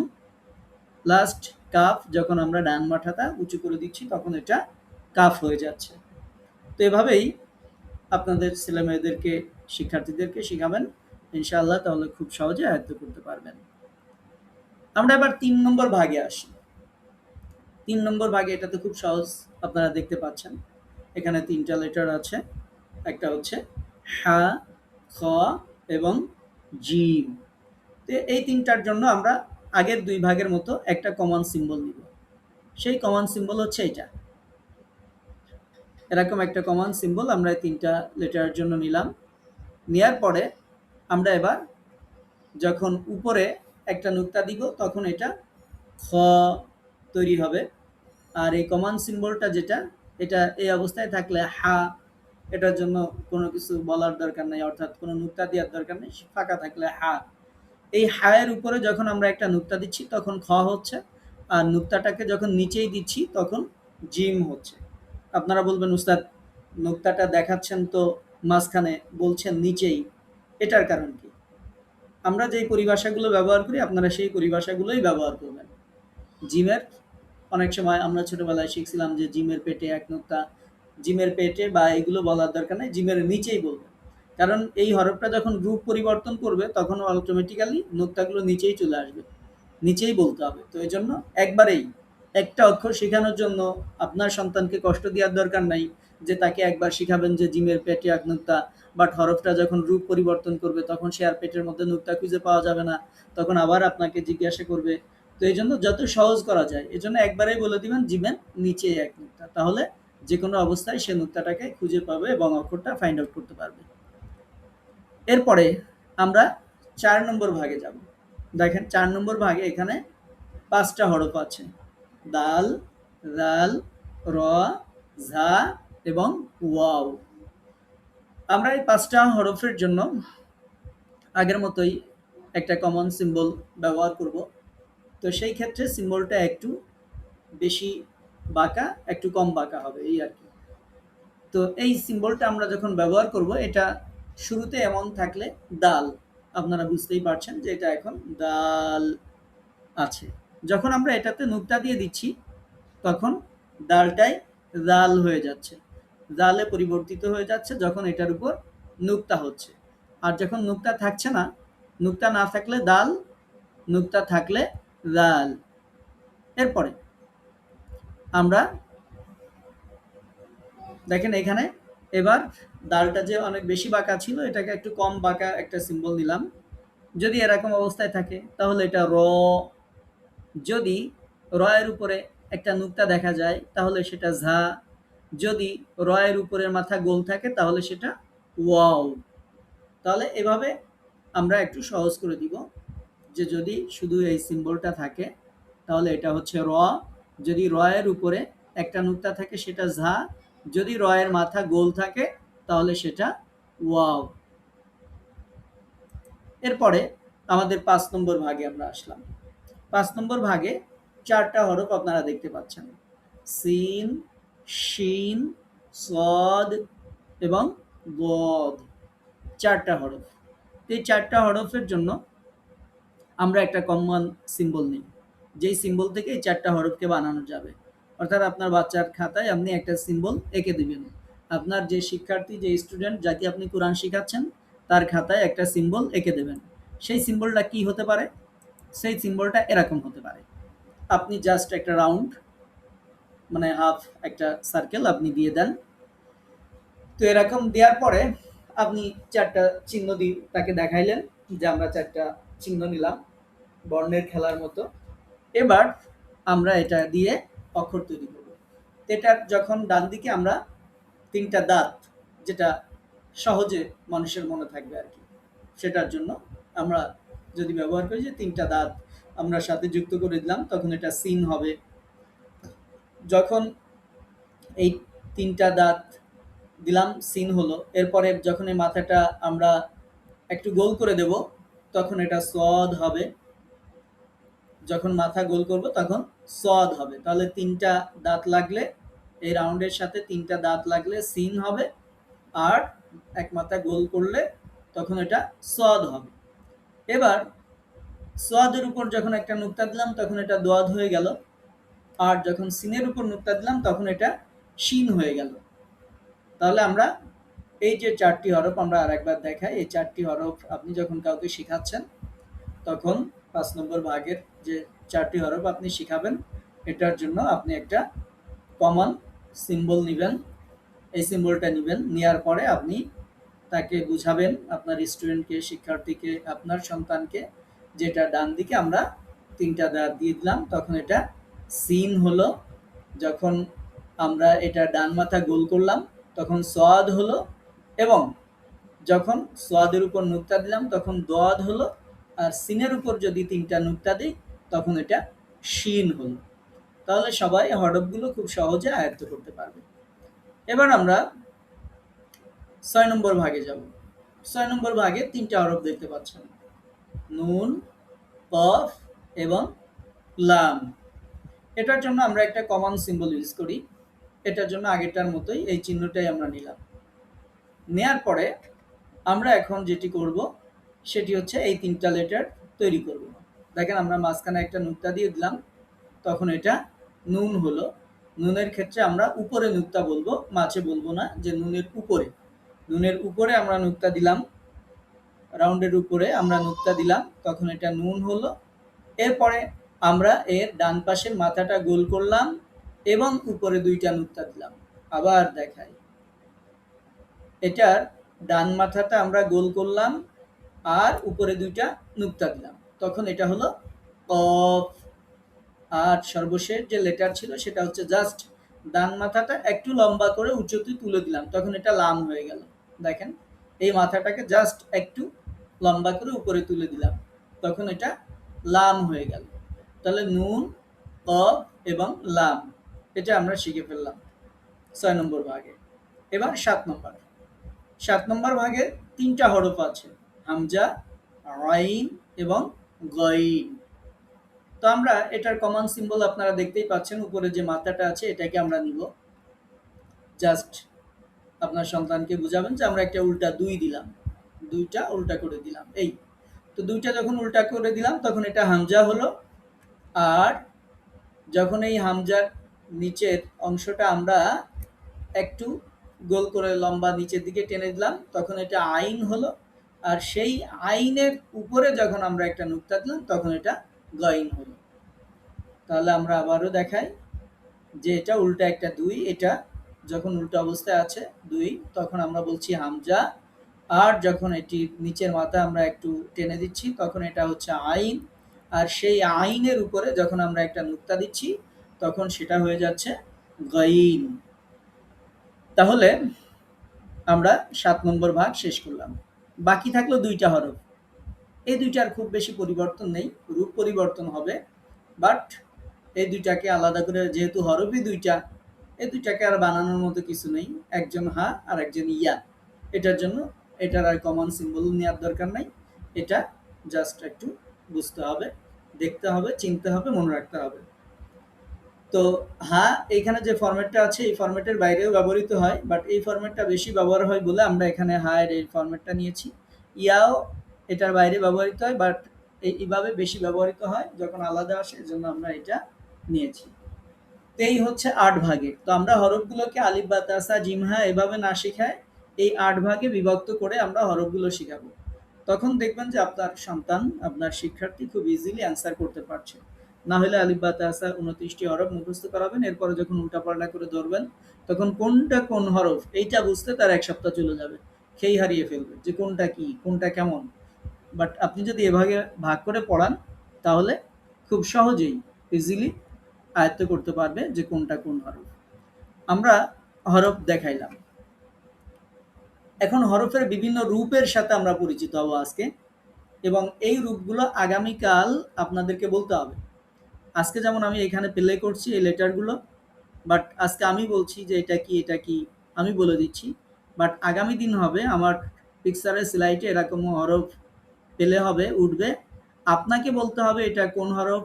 লাস্ট কাফ যখন আমরা ডান মাথাটা উঁচু করে দিচ্ছি তখন এটা কাফ হয়ে যাচ্ছে। তো এভাবেই আপনাদের ছেলেমেয়েদেরকে শিক্ষার্থীদেরকে শেখাবেন ইনশাআল্লাহ, তাহলে খুব সহজে আয়ত্ত করতে পারবেন। আমরা এবার ৩ নম্বর ভাগে আসি। ৩ নম্বর ভাগে এটা তো খুব সহজ, আপনারা দেখতে পাচ্ছেন এখানে ৩টা লেটার আছে। একটা হচ্ছে হা, খ এবং জিম। তো এই ৩টার জন্য আমরা আগের ২ ভাগের মতো একটা কমন সিম্বল নিব। সেই কমন সিম্বল হচ্ছে এটা। এরকম একটা কমন সিম্বল আমরা ৩টা লেটারের জন্য নিলাম। নেয়ার পরে আমরা এবার যখন উপরে একটা নুক্তা দিব তখন এটা খ তৈরি হবে। আর এই কমন সিম্বলটা যেটা, এটা এই অবস্থায় থাকলে হা, এটার জন্য কোনো কিছু বলার দরকার নাই, অর্থাৎ কোনো নুক্তা দেওয়ার দরকার নেই, ফাঁকা থাকলে হা। এই হায়ের উপরে যখন আমরা একটা নুক্তা দিচ্ছি তখন খ হচ্ছে, আর নুক্তাটাকে যখন নিচেই দিচ্ছি তখন জিম হচ্ছে। আপনারা বলবেন উস্তাদ নুক্তাটা দেখাচ্ছেন তো মাঝখানে, বলছেন নিচেই, এটার কারণ কি? আমরা যেই পরিভাষাগুলো ব্যবহার করি আপনারা সেই পরিভাষাগুলোই ব্যবহার করবেন। জিমের অনেক সময় আমরা ছোটবেলায় শিখছিলাম যে জিমের পেটে এক নুক্তা, জিমের পেটে বা এগুলো বলার দরকার নেই, জিমের নিচেই বলবেন। কারণ এই হরফটা যখন রূপ পরিবর্তন করবে তখন অটোমেটিক্যালি নুক্তাগুলো নিচেই চলে আসবে, নিচেই বলতে হবে। তো এই জন্য একবারেই একটা অক্ষর শেখানোর জন্য আপনার সন্তানকে কষ্ট দেওয়ার দরকার নাই যে তাকে একবার শিখাবেন যে জিমের পেটে এক নুক্তা, বাট হরফটা যখন রূপ পরিবর্তন করবে তখন সে আর পেটের মধ্যে নুক্তা খুঁজে পাওয়া যাবে না, তখন আবার আপনাকে জিজ্ঞাসা করবে। তো এই জন্য যত সহজ করা যায় এই জন্য একবারেই বলে দিবেন জিমের নিচে এক নুক্তা, তাহলে যে কোনো অবস্থায় সে নুক্তাটাকে খুঁজে পাবে এবং অক্ষরটা ফাইন্ড আউট করতে পারবে। এরপরে আমরা ৪ নম্বর ভাগে যাব। দেখেন ৪ নম্বর ভাগে এখানে ৫টা হরফ আছে, দাল, রাল, র, ঝা এবং ওয়াও। আমরা এই ৫টা হরফের জন্য আগের মতোই একটা কমন সিম্বল ব্যবহার করব। তো সেই ক্ষেত্রে সিম্বলটা একটু বেশি বাঁকা, একটু কম বাঁকা হবে এই আর কি। তো এই সিম্বলটা আমরা যখন ব্যবহার করব এটা শুরুতে এমন থাকলে দাল, আপনারা বুঝতেই পারছেন যে এটা এখন দাল আছে। যখন আমরা এটাতে নুক্তা দিয়ে দিচ্ছি তখন দালটাই জাল হয়ে যাচ্ছে, জালে পরিবর্তিত হয়ে যাচ্ছে যখন এটার উপর নুক্তা হচ্ছে। আর যখন নুক্তা থাকছে না, নুক্তা না থাকলে দাল, নুক্তা থাকলে জাল। এরপরে আমরা দেখেন এখানে এবার দালটা যে অনেক বেশি বাঁকা ছিল এটাকে একটু কম বাঁকা একটা সিম্বল দিলাম। যদি এরকম অবস্থায় থাকে তাহলে এটা র, যদি র এর উপরে একটা নুক্তা দেখা যায় তাহলে সেটা ঝা, যদি র এর উপরের মাথা গোল থাকে তাহলে সেটা ওয়াও। তাহলে এভাবে আমরা একটু সহজ করে দিব যে যদি শুধু এই সিম্বলটা থাকে তাহলে এটা হচ্ছে র, যদি র এর উপরে একটা নুক্তা থাকে সেটা ঝা, যদি র এর মাথা গোল থাকে তাহলে সেটা ওয়াও। এরপরে আমাদের ৫ নম্বর ভাগে আমরা আসলাম। ৫ নম্বর ভাগে ৪টা হরফ আপনারা দেখতে পাচ্ছেন, সিন, শিন, সদ এবং গদ, 4টা হরফ। এই 4টা হরফের জন্য আমরা একটা কমন সিম্বল নিই, যেই সিম্বল থেকে এই 4টা হরফকে বানানো যাবে। অর্থাৎ আপনার বাচ্চার খাতায় আপনি একটা সিম্বল এঁকে দিবেন। আপনার যে শিক্ষার্থী, যে স্টুডেন্ট যাকে আপনি কোরআন শিখাচ্ছেন, তার খাতায় একটা সিম্বল এঁকে দেবেন। সেই সিম্বলটা কি হতে পারে? সেই সিম্বলটা এরকম হতে পারে। আপনি জাস্ট একটা রাউন্ড, মানে হাফ একটা সার্কেল আপনি দিয়ে দেন। তো এরকম দেওয়ার পরে আপনি 4টা চিহ্ন দিয়ে তাকে দেখাইলেন যে আমরা 4টা চিহ্ন নিলাম বর্ণের খেলার মতো। এবার আমরা এটা দিয়ে অক্ষর তৈরি করব। এটার যখন ডান দিকে আমরা 3টা দাঁত, যেটা সহজে মানুষের মনে থাকবে আর কি, সেটার জন্য আমরা যদি ব্যবহার করি যে 3টা দাঁত আমরা সাথে যুক্ত করে দিলাম, তখন এটা সিন হবে। যখন এই 3টা দাঁত দিলাম, সিন হলো। এরপরে যখন এই মাথাটা আমরা একটু গোল করে দেব, তখন এটা সদ হবে। যখন মাথা গোল করব তখন সদ হবে। তাহলে 3টা দাঁত লাগলে, এই রাউন্ডের সাথে 3টা দাঁত লাগলে সিন হবে, আর এক মাথা গোল করলে তখন এটা সদ হবে। এবার সদের উপর যখন একটা নুক্তা দিলাম তখন এটা দোয়াদ হয়ে গেল, আর যখন সিনের উপর নুক্তা দিলাম তখন এটা শিন হয়ে গেল। তাহলে আমরা এই যে 4টি হরফ, আমরা আরেকবার দেখাই, এই 4টি হরফ আপনি যখন কাউকে শেখাচ্ছেন তখন 5 নম্বর ভাগের যে 4টি হরফ আপনি শিখাবেন, এটার জন্য আপনি একটা কমন সিম্বল নেবেন। এই সিম্বলটা নেবেন, নেওয়ার পরে আপনি তাকে বুঝাবেন, আপনার স্টুডেন্টকে, শিক্ষার্থীকে, আপনার সন্তানকে, যেটা ডান দিকে আমরা 3টা দাঁত দিয়ে দিলাম তখন এটা সিন হলো। যখন আমরা এটা ডান মাথা গোল করলাম তখন সওয়াদ হলো, এবং যখন সোয়াদের উপর নুক্তা দিলাম তখন দোয়াদ হলো, আর সিনের উপর যদি 3টা নুক্তা দিই তখন এটা শিন হলো। তাহলে সবাই হরফগুলো খুব সহজে আয়ত্ত করতে পারবে। এবার আমরা 6 নম্বর ভাগে যাব। 6 নম্বর ভাগে 3টা হরফ দেখতে পাচ্ছেন, নুন, কফ এবং লাম। এটার জন্য আমরা একটা কমন সিম্বল ইউজ করি। এটার জন্য আগেরটার মতোই এই চিহ্নটাই আমরা নিলাম। নেয়ার পরে আমরা এখন যেটি করব সেটি হচ্ছে এই 3টা লেটার তৈরি করব। দেখেন আমরা মাঝখানে একটা নুক্তা দিয়ে দিলাম, তখন এটা নুন হলো। নুনের ক্ষেত্রে আমরা উপরে নুক্তা বলবো, মাঝে বলবো না, যে নুনের উপরে। নুনের উপরে আমরা নুক্তা দিলাম, রাউন্ডের উপরে আমরা নুক্তা দিলাম, তখন এটা নুন হলো। এরপরে আমরা এর ডান পাশের মাথাটা গোল করলাম এবং উপরে 2টা নুক্তা দিলাম। আবার দেখাই, এটার ডান মাথাটা আমরা গোল করলাম আর উপরে 2টা নুক্তা দিলাম, তখন এটা হলো কফ। আর সর্বশেষ যে লেটার ছিল সেটা হচ্ছে জাস্ট ডান মাথাটা একটু লম্বা করে উঁচুতে তুলে দিলাম, তখন এটা লাম হয়ে গেল। দেখেন, এই মাথাটাকে জাস্ট একটু লম্বা করে উপরে তুলে দিলাম, তখন এটা লাম হয়ে গেল। তাহলে নুন, কফ এবং লাম, এটা আমরা শিখে ফেললাম 6 নম্বর ভাগে। এবার 7 নম্বর ভাগে 3টা হরফ আছে, হামজা, আইন এবং গইন। তো আমরা এটার কমন সিম্বল আপনারা দেখতেই পাচ্ছেন, উপরে যে মাথাটা আছে এটাকে আমরা নিব। জাস্ট আপনার সন্তানকে বুঝাবেন যে আমরা একটা উল্টা 2 দিলাম, 2টা উল্টা করে দিলাম। এই তো 2টা যখন উল্টা করে দিলাম তখন এটা হামজা হলো, আর যখন এই হামজার নিচের অংশটা আমরা একটু গোল করে লম্বা নিচের দিকে টেনে দিলাম তখন এটা আইন হলো, আর সেই আইনের উপরে যখন আমরা একটা নুক্তা দিলাম তখন এটা গইন হলো। তাহলে আমরা আবারও দেখাই যে এটা উল্টা একটা 2, এটা যখন উল্টা অবস্থায় আছে 2, তখন আমরা বলছি হামজা, আর যখন এটি নিচের মাথা আমরা একটু টেনে দিচ্ছি তখন এটা হচ্ছে আইন, আর সেই আইনের উপরে যখন আমরা একটা নুক্তা দিচ্ছি তখন সেটা হয়ে যাচ্ছে গইন। তাহলে আমরা 7 নম্বর ভাগ শেষ করলাম। বাকি থাকলো 2টা হরফ। এই 2টার খুব বেশি পরিবর্তন নেই, রূপ পরিবর্তন হবে, বাট এই 2টাকে আলাদা করে, যেহেতু হরফই 2টা, এই 2টাকে আর বানানোর মতো কিছু নেই, একজন হা আর একজন ইয়া। এটার জন্য এটার আর কমন সিম্বল নেওয়ার দরকার নাই। এটা জাস্ট একটু বুঝতে হবে, দেখতে হবে, চিনতে হবে, মনে রাখতে হবে। তো হা এখানে যে ফরম্যাটটা আছে এই ফরম্যাটের বাইরেও ব্যবহৃত হয়, বাট এই ফরম্যাটটা বেশি ব্যবহার হয় বলে আমরা এখানে হা এর এই ফরম্যাটটা নিয়েছি। ইয়াও এটার বাইরে ব্যবহৃত হয়, বাট এইভাবে বেশি ব্যবহৃত হয় যখন আলাদা আসে, এজন্য আমরা এটা নিয়েছি। তো এই হচ্ছে ৮ ভাগে। তো আমরা হরফগুলোকে আলিফ বা তা সা জিম হা এভাবে না শিখায় এই ৮ ভাগে বিভক্ত করে আমরা হরফগুলো শিখাবো। তখন দেখবেন যে আপনার সন্তান, আপনার শিক্ষার্থী খুব ইজিলি অ্যান্সার করতে পারছে। না হলে আলিফ বা তা সা ২৯ টি হরফ মুখস্থ করাবেন, এরপরে যখন উল্টাপাল্টা করে ধরবেন তখন কোনটা কোন হরফ এইটা বুঝতে তার ১ সপ্তাহ চলে যাবে। খেই হারিয়ে ফেলবে যে কোনটা কি, কোনটা কেমন। বাট আপনি যদি এভাবে ভাগ করে পড়ান তাহলে খুব সহজেই ইজিলি আয়ত্ত করতে পারবে যে কোনটা কোন হরফ। আমরা হরফ দেখাইলাম। এখন হরফের বিভিন্ন রূপের সাথে আমরা পরিচিত হব আজকে, এবং এই রূপগুলো আগামীকাল আপনাদেরকে বলতে হবে। আজকে যেমন আমি এখানে প্লে করছি এই লেটারগুলো, বাট আজকে আমি বলছি যে এটা কি এটা কি আমি বলে দিচ্ছি। বাট আগামী দিন হবে আমার পিকচারের স্লাইডে এরকম হরফ পেলে হবে, উঠবে। আপনাকে বলতে হবে এটা কোন হরফ,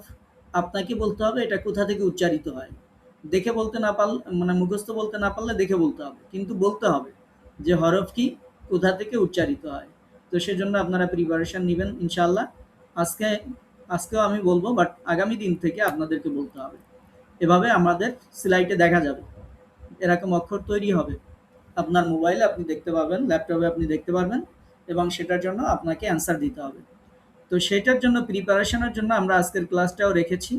আপনাকে বলতে হবে এটা কোথা থেকে উচ্চারিত হয়। দেখে বলতে না পারলে, মানে মুখস্থ বলতে না পারলে দেখে বলতে হবে, কিন্তু বলতে হবে যে হরফ কি, কোথা থেকে উচ্চারিত হয়। তো সেজন্য আপনারা প্রিপারেশন নেবেন ইনশাল্লাহ। আজকে আজকেও আমি বলবো, বাট আগামী দিন থেকে আপনাদেরকে বলতে হবে। এভাবে আমাদের স্লাইডে দেখা যাবে, এরকম অক্ষর তৈরি হবে। আপনার মোবাইলে আপনি দেখতে পাবেন, ল্যাপটপে আপনি দেখতে পারবেন, এবং সেটার জন্য আপনাকে অ্যান্সার দিতে হবে। তো সেটার জন্য প্রিপারেশনের জন্য আমরা আজকের ক্লাসটাও রেখেছি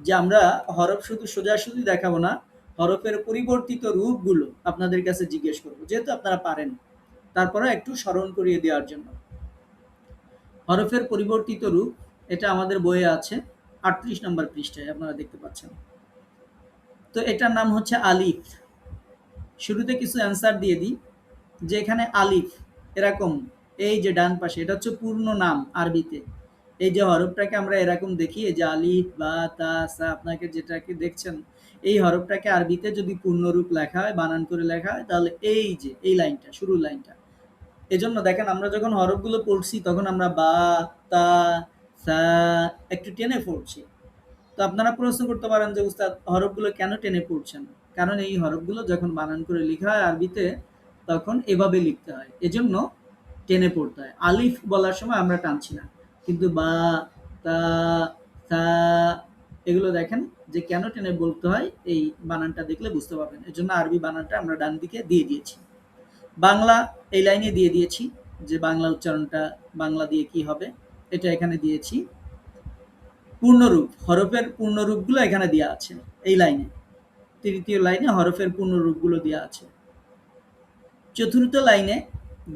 যে আমরা হরফ শুধু সোজাসুজি দেখাবো না, হরফের পরিবর্তিত রূপগুলো আপনাদের কাছে জিজ্ঞেস করবো, যেহেতু আপনারা পারেন তারপরে একটু স্মরণ করিয়ে দেওয়ার জন্য। হরফের পরিবর্তিত রূপ এটা আমাদের বইয়ে আছে ৩৮ নম্বর পৃষ্ঠায়, আপনারা দেখতে পাচ্ছেন। তো এটার নাম হচ্ছে আলিফ। শুরুতে কিছু অ্যান্সার দিয়ে দিই যে এখানে আলিফ এরকম, এই যে ডান পাশে এটা হচ্ছে পূর্ণ নাম আরবিতে। এই যে হরফটাকে আমরা এরকম দেখি, এই যে আলিফ বা তা সা আপনাকে যেটাকে দেখছেন, এই হরফটাকে আরবিতে যদি পূর্ণরূপ লেখা হয়, বানান করে লেখা হয়, তাহলে এই যে এই লাইনটা, শুরুর লাইনটা। এজন্য দেখেন আমরা যখন হরফগুলো পড়ছি তখন আমরা বা, তা, সা একটু টেনে পড়ছি। তো আপনারা প্রশ্ন করতে পারেন যে উস্তাদ হরফগুলো কেন টেনে পড়ছেন? কারণ এই হরফগুলো যখন বানান করে লেখা হয় আরবিতে তখন এভাবে লিখতে হয়, এজন্য টেনে পড়তে হয়। আলিফ বলার সময় আমরা টানছি না, কিন্তু বা, তা, সা এগুলো দেখেন যে কেন টেনে বলতে হয়, এই বানানটা দেখলে বুঝতে পারবেন। এজন্য আরবি বানানটা আমরা ডান দিকে দিয়ে দিয়েছি। বাংলা এই লাইনে দিয়ে দিয়েছি, যে বাংলা উচ্চারণটা বাংলা দিয়ে কি হবে এটা এখানে দিয়েছি। পূর্ণরূপ, হরফের পূর্ণরূপগুলো এখানে দেওয়া আছে এই লাইনে। তৃতীয় লাইনে হরফের পূর্ণরূপগুলো দেওয়া আছে। চতুর্থ লাইনে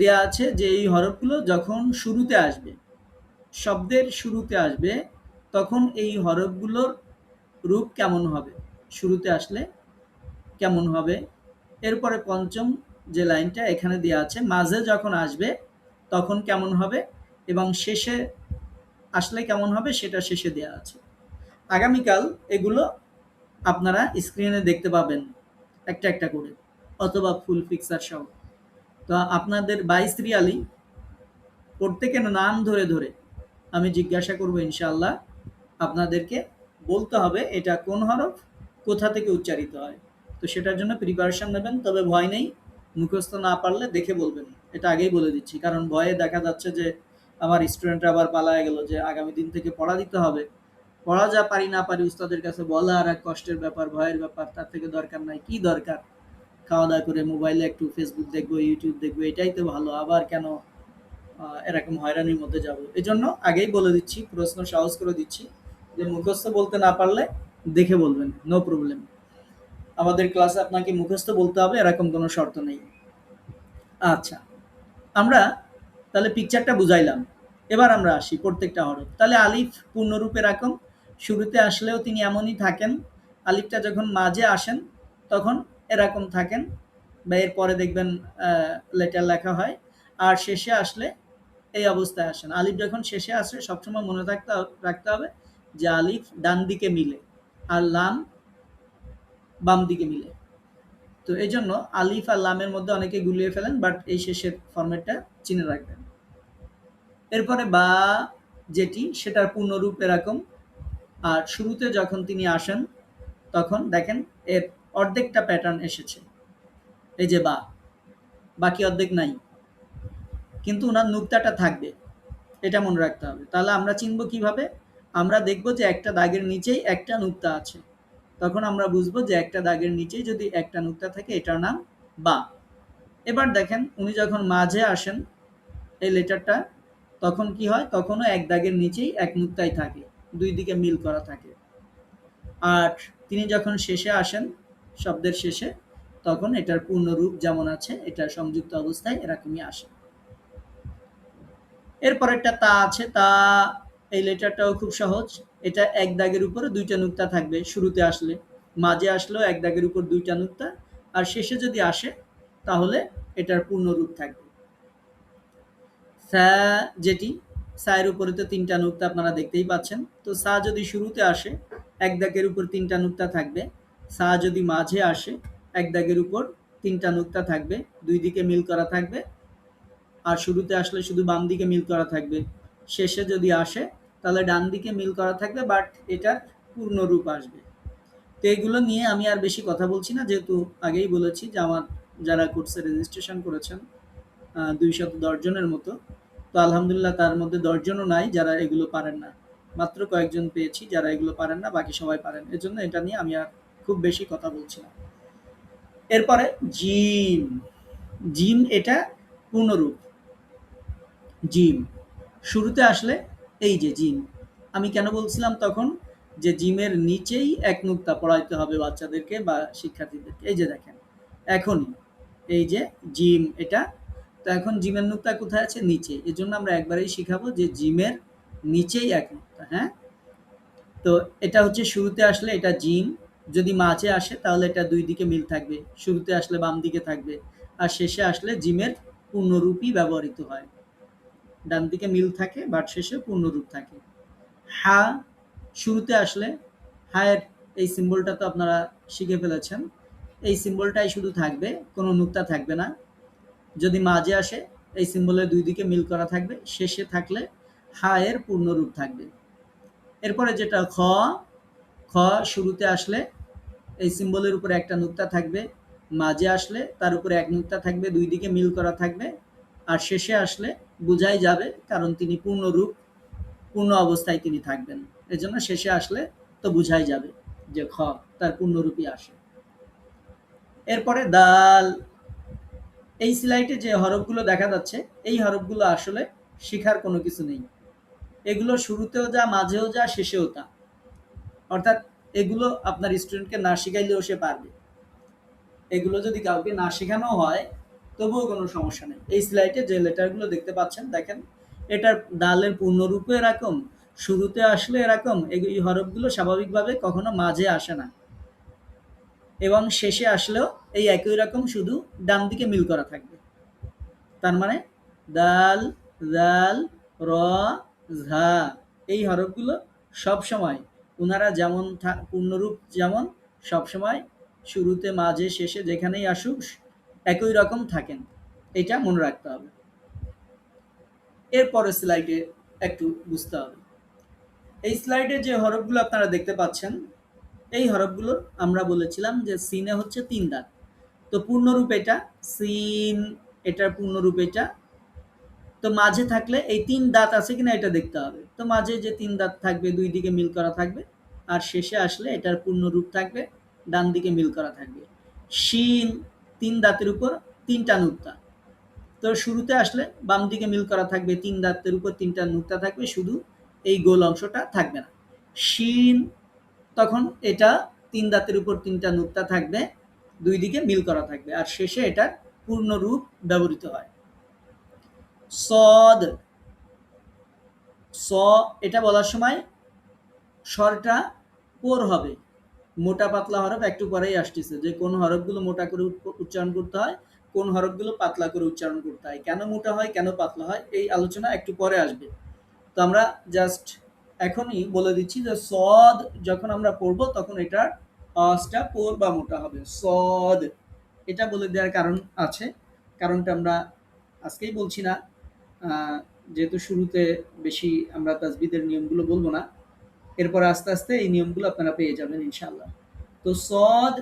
দেওয়া আছে যে এই হরফগুলো যখন শুরুতে আসবে, শব্দের শুরুতে আসবে, তখন এই হরফগুলোর রূপ কেমন হবে, শুরুতে আসলে কেমন হবে। এরপরে পঞ্চম যে লাইনটা এখানে দেওয়া আছে, মাঝে যখন আসবে তখন কেমন হবে, এবং শেষে আসলে কেমন হবে সেটা শেষে দেওয়া আছে। আগামীকাল এগুলো আপনারা স্ক্রিনে দেখতে পাবেন একটা একটা করে, অথবা ফুল পিকচার সহ। তো আপনাদের বাই সিরিয়ালি প্রত্যেকের নাম ধরে ধরে আমি জিজ্ঞাসা করব ইনশাআল্লাহ। আপনাদেরকে বলতে হবে এটা কোন হরফ, কোথা থেকে উচ্চারিত হয়। তো সেটার জন্য প্রিপারেশন নেবেন, তবে ভয় নেই, মুখস্থ না পারলে দেখে বলবেন, এটা আগেই বলে দিচ্ছি। কারণ ভয়ে দেখা যাচ্ছে যে আমার স্টুডেন্টরা আবার পালায় গেল, যে আগামী দিন থেকে পড়া দিতে হবে। পড়া যা পারি না পারি উস্তাদের কাছে বলা আর এক কষ্টের ব্যাপার, ভয়ের ব্যাপার। তার থেকে দরকার নাই, কি দরকার? খাওয়া দাওয়া করে মোবাইলে একটু ফেসবুক দেখবো, ইউটিউব দেখবো, এটাই তো ভালো। আবার কেন এরকম হয়রানির মধ্যে যাব? এজন্য আগেই বলে দিচ্ছি, প্রশ্ন সহজ করে দিচ্ছি, যে মুখস্থ বলতে না পারলে দেখে বলবেন, নো প্রবলেম। আমাদের ক্লাসে আপনাকে মুখস্থ বলতে হবে এরকম কোনো শর্ত নেই। আচ্ছা, আমরা তাহলে পিকচারটা বুঝাইলাম। এবার আমরা আসি প্রত্যেকটা হরফ। তাহলে আলিফ পূর্ণরূপ এরকম, শুরুতে আসলেও তিনি এমনই থাকেন। আলিফটা যখন মাঝে আসেন তখন এরকম থাকেন, বা এরপরে দেখবেন লেটার লেখা হয়। আর শেষে আসলে এই অবস্থায় আসেন। আলিফ যখন শেষে আসে সবসময় মনে রাখতে হবে যে আলিফ ডান দিকে মিলে আর লাম বাম দিকে মিলে। তো এই জন্য আলিফ আর লামের মধ্যে অনেকে গুলিয়ে ফেলেন, বাট এই শেষের ফরম্যাটটা চিনে রাখবেন। এরপরে বা যেটি, সেটার পূর্ণরূপ এরকম। আর শুরুতে যখন তিনি আসেন তখন দেখেন এর অর্ধেকটা প্যাটার্ন এসেছে, এই যে বা, বাকি অর্ধেক নাই, কিন্তু ওনার নুক্তাটা থাকবে, এটা মনে রাখতে হবে। তাহলে আমরা চিনব কিভাবে? আমরা দেখব যে একটা দাগের নিচেই একটা নুক্তা আছে, তখন আমরা বুঝবো যে একটা দাগের নিচেই যদি একটা নুক্তা থাকে এটার নাম বা। এবার দেখেন উনি যখন মাঝে আসেন এই লেটারটা, তখন কি হয়? তখনও এক দাগের নিচেই এক নুক্তাই থাকে, দুই দিকে মিল করা থাকে। আর তিনি যখন শেষে আসেন, শব্দের শেষে, তখন এটার পূর্ণ রূপ যেমন আছে এটা সংযুক্ত অবস্থায় এরকমই আসে। এরপর একটা তা আছে, তা এই লেটারটাও খুব সহজ। এটা এক দাগের উপরে দুইটা নুক্তা থাকবে শুরুতে আসলে, মাঝে আসলেও এক দাগের উপর দুইটা নুক্তা, আর শেষে যদি আসে তাহলে এটার পূর্ণ রূপ থাকবে। সা, যেটি সায়ের উপরে তো তিনটা নুক্তা আপনারা দেখতেই পাচ্ছেন, তো সা যদি শুরুতে আসে এক দাগের উপর তিনটা নুক্তা থাকবে, সা যদি মাঝে আসে এক দাগের উপর তিনটা নুক্তা থাকবে, দুই দিকে মিল করা থাকবে, আর শুরুতে আসলে শুধু বাম দিকে মিল করা থাকবে, শেষে যদি আসে তাহলে ডান দিকে মিল করা থাকবে, বাট এটার পূর্ণ রূপ আসবে। তো এগুলো নিয়ে আমি আর বেশি কথা বলছি না, যেহেতু আগেই বলেছি যে আমার যারা কোর্সে রেজিস্ট্রেশন করেছেন 210 জনের মতো, তো আলহামদুলিল্লাহ তার মধ্যে 10 জনও নাই যারা এগুলো পারেন না, মাত্র কয়েকজন পেয়েছি যারা এগুলো পারেন না, বাকি সবাই পারেন। এজন্য এটা নিয়ে আমি আর খুব বেশি কথা বলছি না। এরপরে জিম, জিম এটা পূর্ণরূপ। জিম শুরুতে আসলে এই যে জিম, আমি কেন বলছিলাম তখন যে জিমের নিচেই এক নুক্তা পড়াইতে হবে বাচ্চাদেরকে বা শিক্ষার্থীদেরকে, এই যে দেখেন এখনই এই যে জিম এটা, তো এখন জিমের নুক্তা কোথায় আছে? নিচে। এজন্য আমরা একবারেই শিখাবো যে জিমের নিচেই এক নুক্তা। হ্যাঁ, তো এটা হচ্ছে শুরুতে আসলে এটা জিম, যদি মাঝে আসে তাহলে এটা দুই দিকে মিল থাকবে, শুরুতে আসলে বাম দিকে থাকবে, আর শেষে আসলে জিমের পূর্ণরূপই ব্যবহৃত হয়। ডান দিকে মিল থাকে বাট শেষে পূর্ণরূপ থাকে। হা শুরুতে আসলে হায়ের এই সিম্বলটা তো আপনারা শিখে ফেলেছেন, এই সিম্বলটাই শুধু থাকবে, কোনো নুক্তা থাকবে না। যদি মাঝে আসে এই সিম্বলের দুই দিকে মিল করা থাকবে, শেষে থাকলে হায়ের পূর্ণরূপ থাকবে। এরপরে যেটা খ, খ শুরুতে আসলে এই সিম্বলের উপরে একটা নুক্তা থাকবে, মাঝে আসলে তার উপরে এক নুক্তা থাকবে, দুই দিকে মিল করা থাকবে, আর শেষে আসলে বোঝাই যাবে কারণ তিনি পূর্ণরূপ, পূর্ণ অবস্থায় তিনি থাকবেন, এজন্য শেষে আসলে তো বোঝাই যাবে যে খ তার পূর্ণরূপই আসে। এরপরে দাল, এই স্লাইডে যে হরফগুলো দেখা যাচ্ছে এই হরফগুলো আসলে শেখার কোনো কিছু নেই, এগুলো শুরুতেও যা, মাঝেও যা, শেষেও তা, অর্থাৎ এগুলো আপনার স্টুডেন্টকে না শিখাইলেও সে পারবে। এগুলো যদি কাউকে না শেখানো হয় তবুও কোনো সমস্যা নেই। এই স্লাইডে যে লেটারগুলো দেখতে পাচ্ছেন দেখেন, এটার দালের পূর্ণরূপে এরকম, শুরুতে আসলে এরকম, এই হরফগুলো স্বাভাবিকভাবে কখনো মাঝে আসে না, এবং শেষে আসলেও এই একই রকম, শুধু ডান দিকে মিল করা থাকবে। তার মানে দাল, দাল, র, ঝা, এই হরফগুলো সবসময় ওনারা যেমন পূর্ণরূপ যেমন সবসময় শুরুতে, মাঝে, শেষে যেখানেই আসুক একই রকম থাকেন, এটা মনে রাখতে হবে। এরপরের স্লাইডে একটু বুঝতে হবে। এই স্লাইডে যে হরফগুলো আপনারা দেখতে পাচ্ছেন এই হরফগুলো আমরা বলেছিলাম যে সিনে হচ্ছে 3 দাঁত, তো পূর্ণরূপ এটা সিন, এটার পূর্ণরূপ এটা। তো মাঝে থাকলে এই 3 দাঁত আছে কিনা এটা দেখতে হবে, তো মাঝে যে 3 দাঁত থাকবে দুই দিকে মিল করা থাকবে, আর শেষে আসলে এটার পূর্ণরূপ থাকবে, ডান দিকে মিল করা থাকবে। শিন 3 দাঁতের উপর 3টা নুক্তা, তো শুরুতে আসলে বাম দিকে মিল করা থাকবে, 3 দাঁতের উপর 3টা নুক্তা থাকবে, শুধু এই গোল অংশটা থাকবে না। শিন তখন এটা 3 দাঁতের উপর 3টা নুক্তা থাকবে, দুই দিকে মিল করা থাকবে, আর শেষে এটার পূর্ণরূপ ব্যবহৃত হয়। সদ, স এটা বলার সময় স্বরটা পোর হবে, মোটা পাতলা হরফ একটু পরেই আসতেছে যে কোন হরফগুলো মোটা করে উচ্চারণ করতে হয়, কোন হরফগুলো পাতলা করে উচ্চারণ করতে হয়, কেন মোটা হয় কেন পাতলা হয় এই আলোচনা একটু পরে আসবে। তো আমরা জাস্ট এখনই বলে দিচ্ছি যে সদ যখন আমরা পড়বো তখন এটার আওয়াজটা পোর বা মোটা হবে, সদ। এটা বলে দেওয়ার কারণ আছে, কারণটা আমরা আজকেই বলছি না, যেহেতু শুরুতে বেশি আমরা তাজবিদের নিয়মগুলো বলবো না, এরপর আস্তে আস্তে এই নিয়মগুলো আপনারা পেয়ে যাবেন ইনশাআল্লাহ। তো তো সদ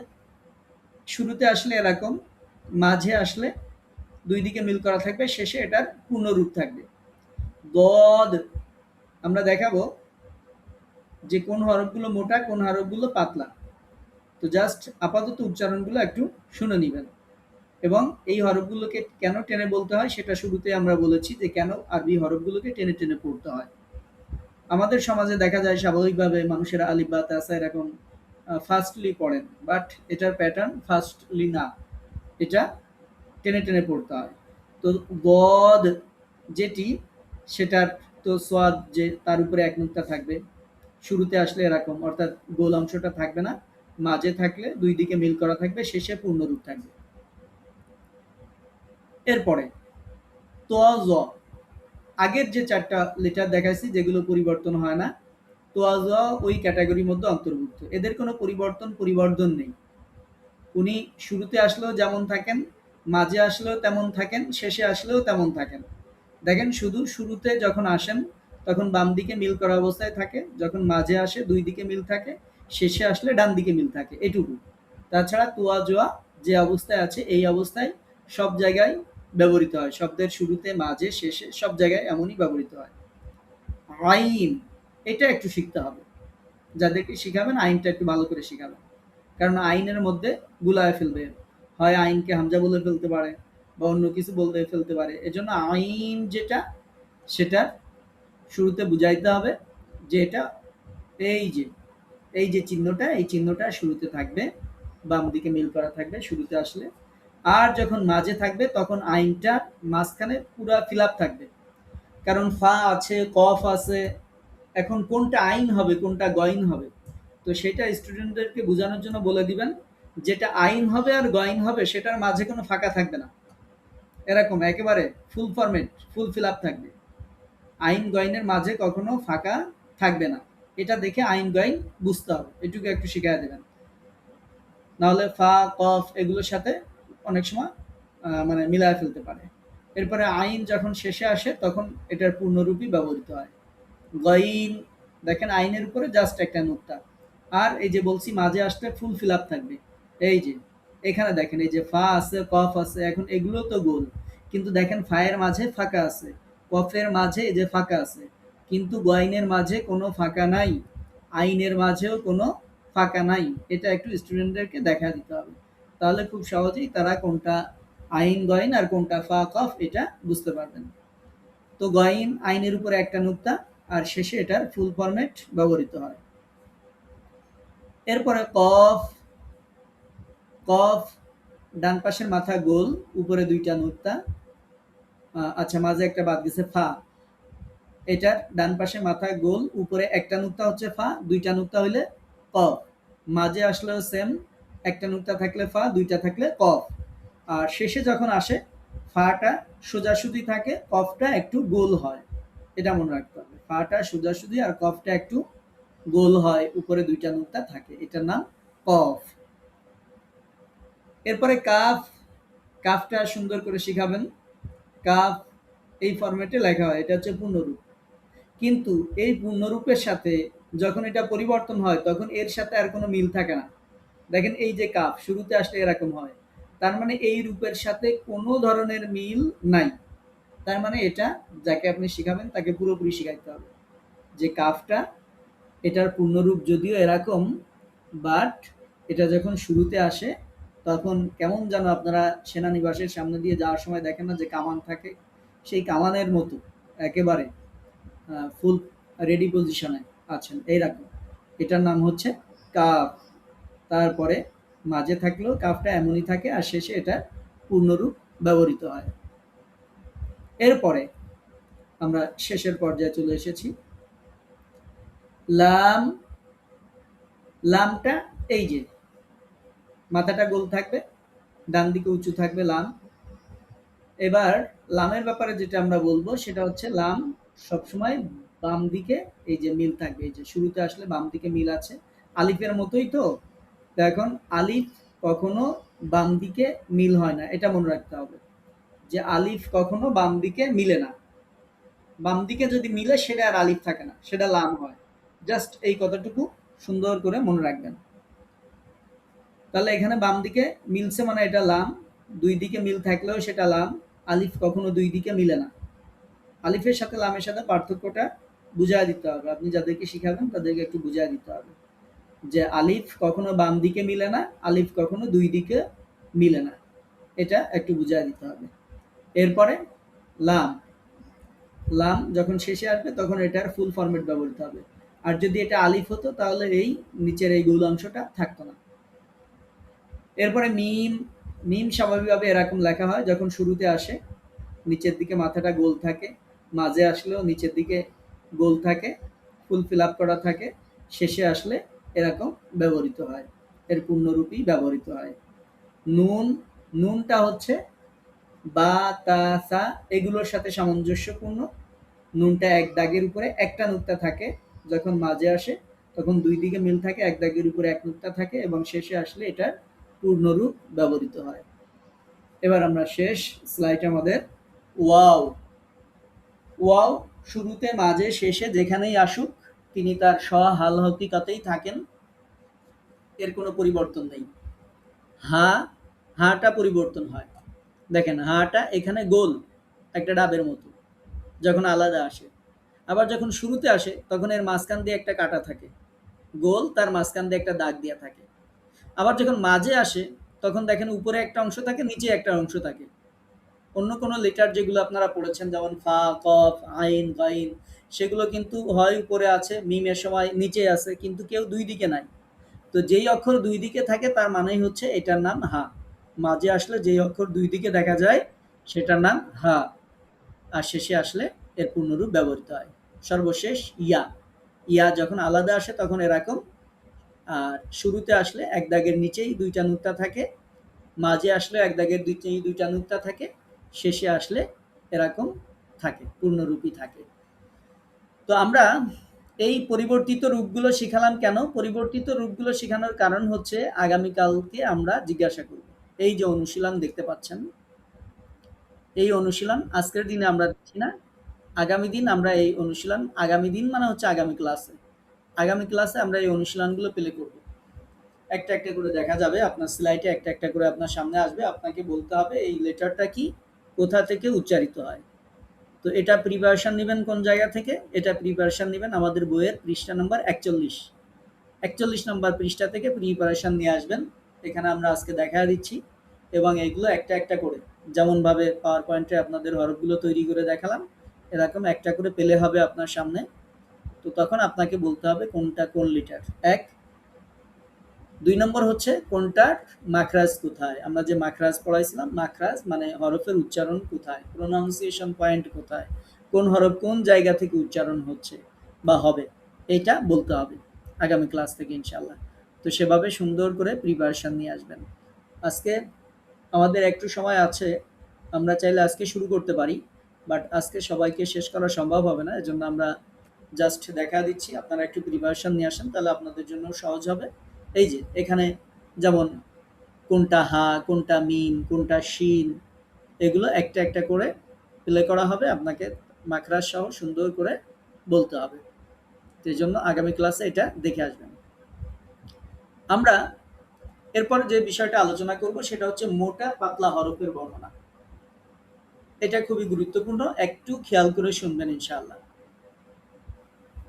শুরুতে আসলে এরকম, মাঝে আসলে দুই দিকে মিল করা থাকবে, শেষে এটার পূর্ণরূপ থাকবে। দদ আমরা দেখাবো যে কোন হরফগুলো মোটা, কোন হরফগুলো পাতলা। তো জাস্ট আপাতত উচ্চারণগুলো একটু শুনে নিবেন, এবং এই হরফগুলোকে কেন টেনে বলতে হয় সেটা শুরুতে আমরা বলেছি, যে কেন আরবি হরফগুলোকে টেনে টেনে পড়তে হয়। আমাদের সমাজে দেখা যায় স্বাভাবিকভাবে মানুষেরা আলিফ বা তাসা এরকম ফার্স্টলি পড়েন, বাট এটার প্যাটার্ন ফার্স্টলি না, এটা টেনে টেনে পড়তে হয়। তো গদ যেটি, সেটার তো সোয়াদ যে তার উপরে এক নুক্তা থাকবে, শুরুতে আসলে এরকম, অর্থাৎ গোল অংশটা থাকবে না, মাঝে থাকলে দুই দিকে মিল করা থাকবে, শেষে পূর্ণরূপ থাকবে। এরপরে তোয়া জ, আগের যে চারটা লেটার দেখাইছি যেগুলো পরিবর্তন হয় না, তোয়া জ ওই ক্যাটাগরির মধ্যে অন্তর্ভুক্ত, এদের কোনো পরিবর্তন নেই। উনি শুরুতে আসলেও যেমন থাকেন, মাঝে আসলেও তেমন থাকেন, শেষে আসলেও তেমন থাকেন। দেখেন শুধু শুরুতে যখন আসেন তখন বাম দিকে মিল করা অবস্থায় থাকে, যখন মাঝে আসে দুই দিকে মিল থাকে, শেষে আসলে ডান দিকে মিল থাকে, এটুকু। তাছাড়া তোয়া জোয়া যে অবস্থায় আছে এই অবস্থায় সব জায়গায় ব্যবহৃত হয়, শব্দের শুরুতে মাঝে শেষে সব জায়গায় এমনই ব্যবহৃত হয়। আইন, এটা একটু শিখতে হবে, যাদেরকে শিখাবেন আইনটা একটু ভালো করে শিখাবেন, কারণ আইনের মধ্যে গুলায় ফেলবে, হয় আইনকে হামজা বলে ফেলতে পারে বা অন্য কিছু বলতে ফেলতে পারে, এজন্য আইন যেটা, সেটা শুরুতে বুঝাইতে হবে যে এটা এই যে এই যে চিহ্নটা, এই চিহ্নটা শুরুতে থাকবে, বাম দিকে মিল করা থাকবে শুরুতে আসলে, আর যখন মাঝে থাকবে তখন আইনটা মাঝখানে পুরা ফিল আপ থাকবে, কারণ ফা আছে, কফ আছে, এখন কোনটা আইন হবে কোনটা গইন হবে, তো সেটা স্টুডেন্টদেরকে বোঝানোর জন্য বলে দিবেন, যেটা আইন হবে আর গইন হবে সেটার মাঝে কোনো ফাঁকা থাকবে না, এরকম একেবারে ফুল ফরমেট, ফুল ফিল আপ থাকবে, আইন গইনের মাঝে কখনো ফাঁকা থাকবে না, এটা দেখে আইন গইন বুঝতে হবে, এটুকু একটু শিখিয়ে দেবেন, নাহলে ফা কফ এগুলোর সাথে অনেক সময় মানে মিলায় ফেলতে পারে। এরপরে আইন যখন শেষে আসে তখন এটার পূর্ণরূপই ব্যবহৃত হয়। গইন, দেখেন আইনের উপরে জাস্ট একটা নুক্তা, আর এই যে বলছি মাঝে আসলে ফুল ফিল আপ থাকবে, এই যে এখানে দেখেন এই যে ফা আছে, কফ আছে, এখন এগুলো তো গোল, কিন্তু দেখেন ফায়ের মাঝে ফাঁকা আছে, কফের মাঝে এই যে ফাঁকা আছে, কিন্তু গয়নের মাঝে কোনো ফাঁকা নাই, আইনের মাঝেও কোনো ফাঁকা নাই, এটা একটু স্টুডেন্টদেরকে দেখা দিতে হবে, তাহলে খুব সহজেই তারা কোনটা আইন গয়ন আর কোনটা ফা কফ এটা বুঝতে পারবেন। তো গয়ন আইনের উপরে একটা নুক্তা, আর শেষে এটার ফুল ফরম্যাট ব্যবহৃত হয়। এরপরে কফ, কফ ডান পাশের মাথা গোল, উপরে দুইটা নুক্তা, আচ্ছা মাঝে একটা বাদ গেছে ফা, এটার ডান পাশে মাথা গোল, উপরে একটা নুক্তা হচ্ছে ফা, দুইটা নুক্তা হইলে কফ, মাঝে আসলেও সেম, একটা নুক্তা থাকলে ফা, দুইটা থাকলে কফ, আর শেষে যখন আসে ফাটা সোজাসুজি থাকে, কফটা একটু গোল হয়, এটা মনে রাখতে হবে, ফাটা সোজাসুজি আর কফটা একটু গোল হয়, উপরে দুইটা নুক্তা থাকে, এটার নাম কফ। এরপরে কাফ, কাফটা সুন্দর করে শিখাবেন, কাফ এই ফরম্যাটে লেখা হয়, এটা হচ্ছে পূর্ণরূপ, কিন্তু এই পূর্ণরূপের সাথে যখন এটা পরিবর্তন হয় তখন এর সাথে আর কোনো মিল থাকে না, দেখেন এই যে কাফ শুরুতে আসলে এরকম হয়, তার মানে এই রূপের সাথে কোনো ধরনের মিল নাই, তার মানে এটা যাকে আপনি শিখাবেন তাকে পুরোপুরি শিখাইতে হবে, যে কাফটা এটার পূর্ণরূপ যদিও এরকম, বাট এটা যখন শুরুতে আসে তখন কেমন যেন আপনারা সেনানিবাসের সামনে দিয়ে যাওয়ার সময় দেখেন না যে কামান থাকে, সেই কামানের মতো একেবারে ফুল রেডি পজিশনে আছেন এইরকম, এটার নাম হচ্ছে কাফ, তারপরে মাঝে থাকলেও কাফটা এমনই থাকে, আর শেষে এটা পূর্ণরূপ ব্যবহৃত হয়। এরপরে আমরা শেষের পর্যায়ে চলে এসেছি, লাম, লামটা এই যে মাথাটা গোল থাকবে, ডান দিকে উঁচু থাকবে লাম। এবার লামের ব্যাপারে যেটা আমরা বলবো সেটা হচ্ছে লাম সবসময় বাম দিকে এই যে মিল থাকবে, এই যে শুরুতে আসলে বাম দিকে মিল আছে, আলিফের মতোই তো, এখন আলিফ কখনো বাম দিকে মিল হয় না, এটা মনে রাখতে হবে, যে আলিফ কখনো বাম দিকে মিলে না, বাম দিকে যদি মিলে সেটা আর আলিফ থাকে না, সেটা লাম হয়, জাস্ট এই কথাটুকু সুন্দর করে মনে রাখবেন। তাহলে এখানে বাম দিকে মিলছে মানে এটা লাম, দুই দিকে মিল থাকলেও সেটা লাম। আলিফ কখনো দুই দিকে মিলে না। আলিফের সাথে লামের সাথে পার্থক্যটা বুঝায় দিতে হবে, আপনি যাদেরকে শিখাবেন তাদেরকে একটু বুঝায় দিতে হবে যে আলিফ কখনো বাম দিকে মিলে না, আলিফ কখনো দুই দিকে মিলে না, এটা একটু বুঝায় দিতে হবে। এরপরে লাম, লাম যখন শেষে আসবে তখন এটার ফুল ফরম্যাট ব্যবহৃত হবে। আর যদি এটা আলিফ হতো তাহলে এই নিচের এই গোল অংশটা থাকতো না। এরপরে মিম, মিম স্বাভাবিকভাবে এরকম লেখা হয়, যখন শুরুতে আসে নিচের দিকে মাথাটা গোল থাকে, মাঝে আসলেও নিচের দিকে গোল থাকে, ফুল ফিল আপ করা থাকে, শেষে আসলে এরকম ব্যবহৃত হয়, এর পূর্ণরূপী ব্যবহৃত হয়। নুন, নুনটা হচ্ছে বা তা সা এগুলোর সাথে সামঞ্জস্যপূর্ণ। নুনটা এক দাগের উপরে একটা নুক্তা থাকে, যখন মাঝে আসে তখন দুই দিকে মিল থাকে, এক দাগের উপরে এক নুক্তা থাকে এবং শেষে আসলে এটার পূর্ণরূপ ব্যবহৃত হয়। এবার আমরা শেষ স্লাইড আমাদের ওয়াও। ওয়াও শুরুতে মাঝে শেষে যেখানেই আসুক তিনি তার হাল হকিকাতেই থাকেন, এর কোনো পরিবর্তন নেই। হা, হাটা পরিবর্তন হয়। দেখেন হাটা এখানে গোল একটা ডাবের মতো যখন আলাদা আসে, আবার যখন শুরুতে আসে তখন এর মাঝখান দিয়ে একটা কাটা থাকে গোল, তার মাঝখান দিয়ে একটা দাগ দেওয়া থাকে। আবার যখন মাঝে আসে তখন দেখেন উপরে একটা অংশ থাকে, নিচে একটা অংশ থাকে। অন্য কোনো লেটার যেগুলো আপনারা পড়েছেন যেমন ফা, কফ, আইন, গাইন, সেগুলো কিন্তু হয় উপরে আছে, মিমের সময় নিচে আছে, কিন্তু কেউ দুই দিকে নাই। তো যেই অক্ষর দুই দিকে থাকে তার মানেই হচ্ছে এটার নাম হা। মাঝে আসলে যেই অক্ষর দুই দিকে দেখা যায় সেটার নাম হা, আর শেষে আসলে এর পূর্ণরূপ ব্যবহৃত হয়। সর্বশেষ ইয়া, ইয়া যখন আলাদা আসে তখন এরকম, আর শুরুতে আসলে এক দাগের নিচেই দুইটা নুক্তা থাকে, মাঝে আসলে এক দাগের নিচেই দুইটা নুক্তা থাকে, শেষে আসলে এরকম থাকে, পূর্ণরূপী থাকে। তো আমরা এই পরিবর্তিত রূপগুলো শিখালাম কেন? পরিবর্তিত রূপগুলো শেখানোর কারণ হচ্ছে আগামীকালকে আমরা জিজ্ঞাসা করব। এই যে অনুশীলন দেখতে পাচ্ছেন, এই অনুশীলন আজকের দিনে আমরা দিচ্ছি না, আগামী দিন আমরা এই অনুশীলন, আগামী দিন মানে হচ্ছে আগামী ক্লাসে, আগামী ক্লাসে আমরা এই অনুশীলনগুলো প্লে করব। একটা একটা করে দেখা যাবে, আপনার স্লাইডে একটা একটা করে আপনার সামনে আসবে, আপনাকে বলতে হবে এই লেটারটা কি, কোথা থেকে উচ্চারিত হয়। তো এটা প্রিপারেশন নেবেন কোন জায়গা থেকে? এটা প্রিপারেশন নেবেন আমাদের বইয়ের পৃষ্ঠা নম্বর 41, 41 নম্বর পৃষ্ঠা থেকে প্রিপারেশন নিয়ে আসবেন। এখানে আমরা আজকে দেখা দিচ্ছি এবং এগুলো একটা একটা করে, যেমনভাবে পাওয়ার পয়েন্টে আপনাদের হরফগুলো তৈরি করে দেখালাম, এরকম একটা করে পেলে হবে আপনার সামনে। তো তখন আপনাকে বলতে হবে কোনটা কোন লিটার। এক, দুই নম্বর হচ্ছে কোনটার মাখরাজ কোথায়। আমরা যে মাখরাজ পড়াইছিলাম, মাখরাজ মানে হরফের উচ্চারণ কোথায়, প্রোনাউন্সিয়েশন পয়েন্ট কোথায়, কোন হরফ কোন জায়গা থেকে উচ্চারণ হচ্ছে বা হবে, এটা বলতে হবে আগামী ক্লাস থেকে ইনশাল্লাহ। তো সেভাবে সুন্দর করে প্রিপারেশন নিয়ে আসবেন। আজকে আমাদের একটু সময় আছে, আমরা চাইলে আজকে শুরু করতে পারি, বাট আজকে সবাইকে শেষ করা সম্ভব হবে না, এজন্য আমরা জাস্ট দেখা দিচ্ছি, আপনারা একটু প্রিপারেশন নিয়ে আসেন, তাহলে আপনাদের জন্য সহজ হবে। এই যে এখানে যেমন কোনটা হা, কোনটা মিম, কোনটা শিন, এগুলো একটা একটা করে প্লে করা হবে, আপনাকে মাখরাজ সহ সুন্দর করে বলতে হবে। তো এই জন্য আগামী ক্লাসে এটা দেখে আসবেন। আমরা এরপর যে বিষয়টা আলোচনা করব সেটা হচ্ছে মোটা পাতলা হরফের বর্ণনা। এটা খুবই গুরুত্বপূর্ণ, একটু খেয়াল করে শুনবেন ইনশাআল্লাহ।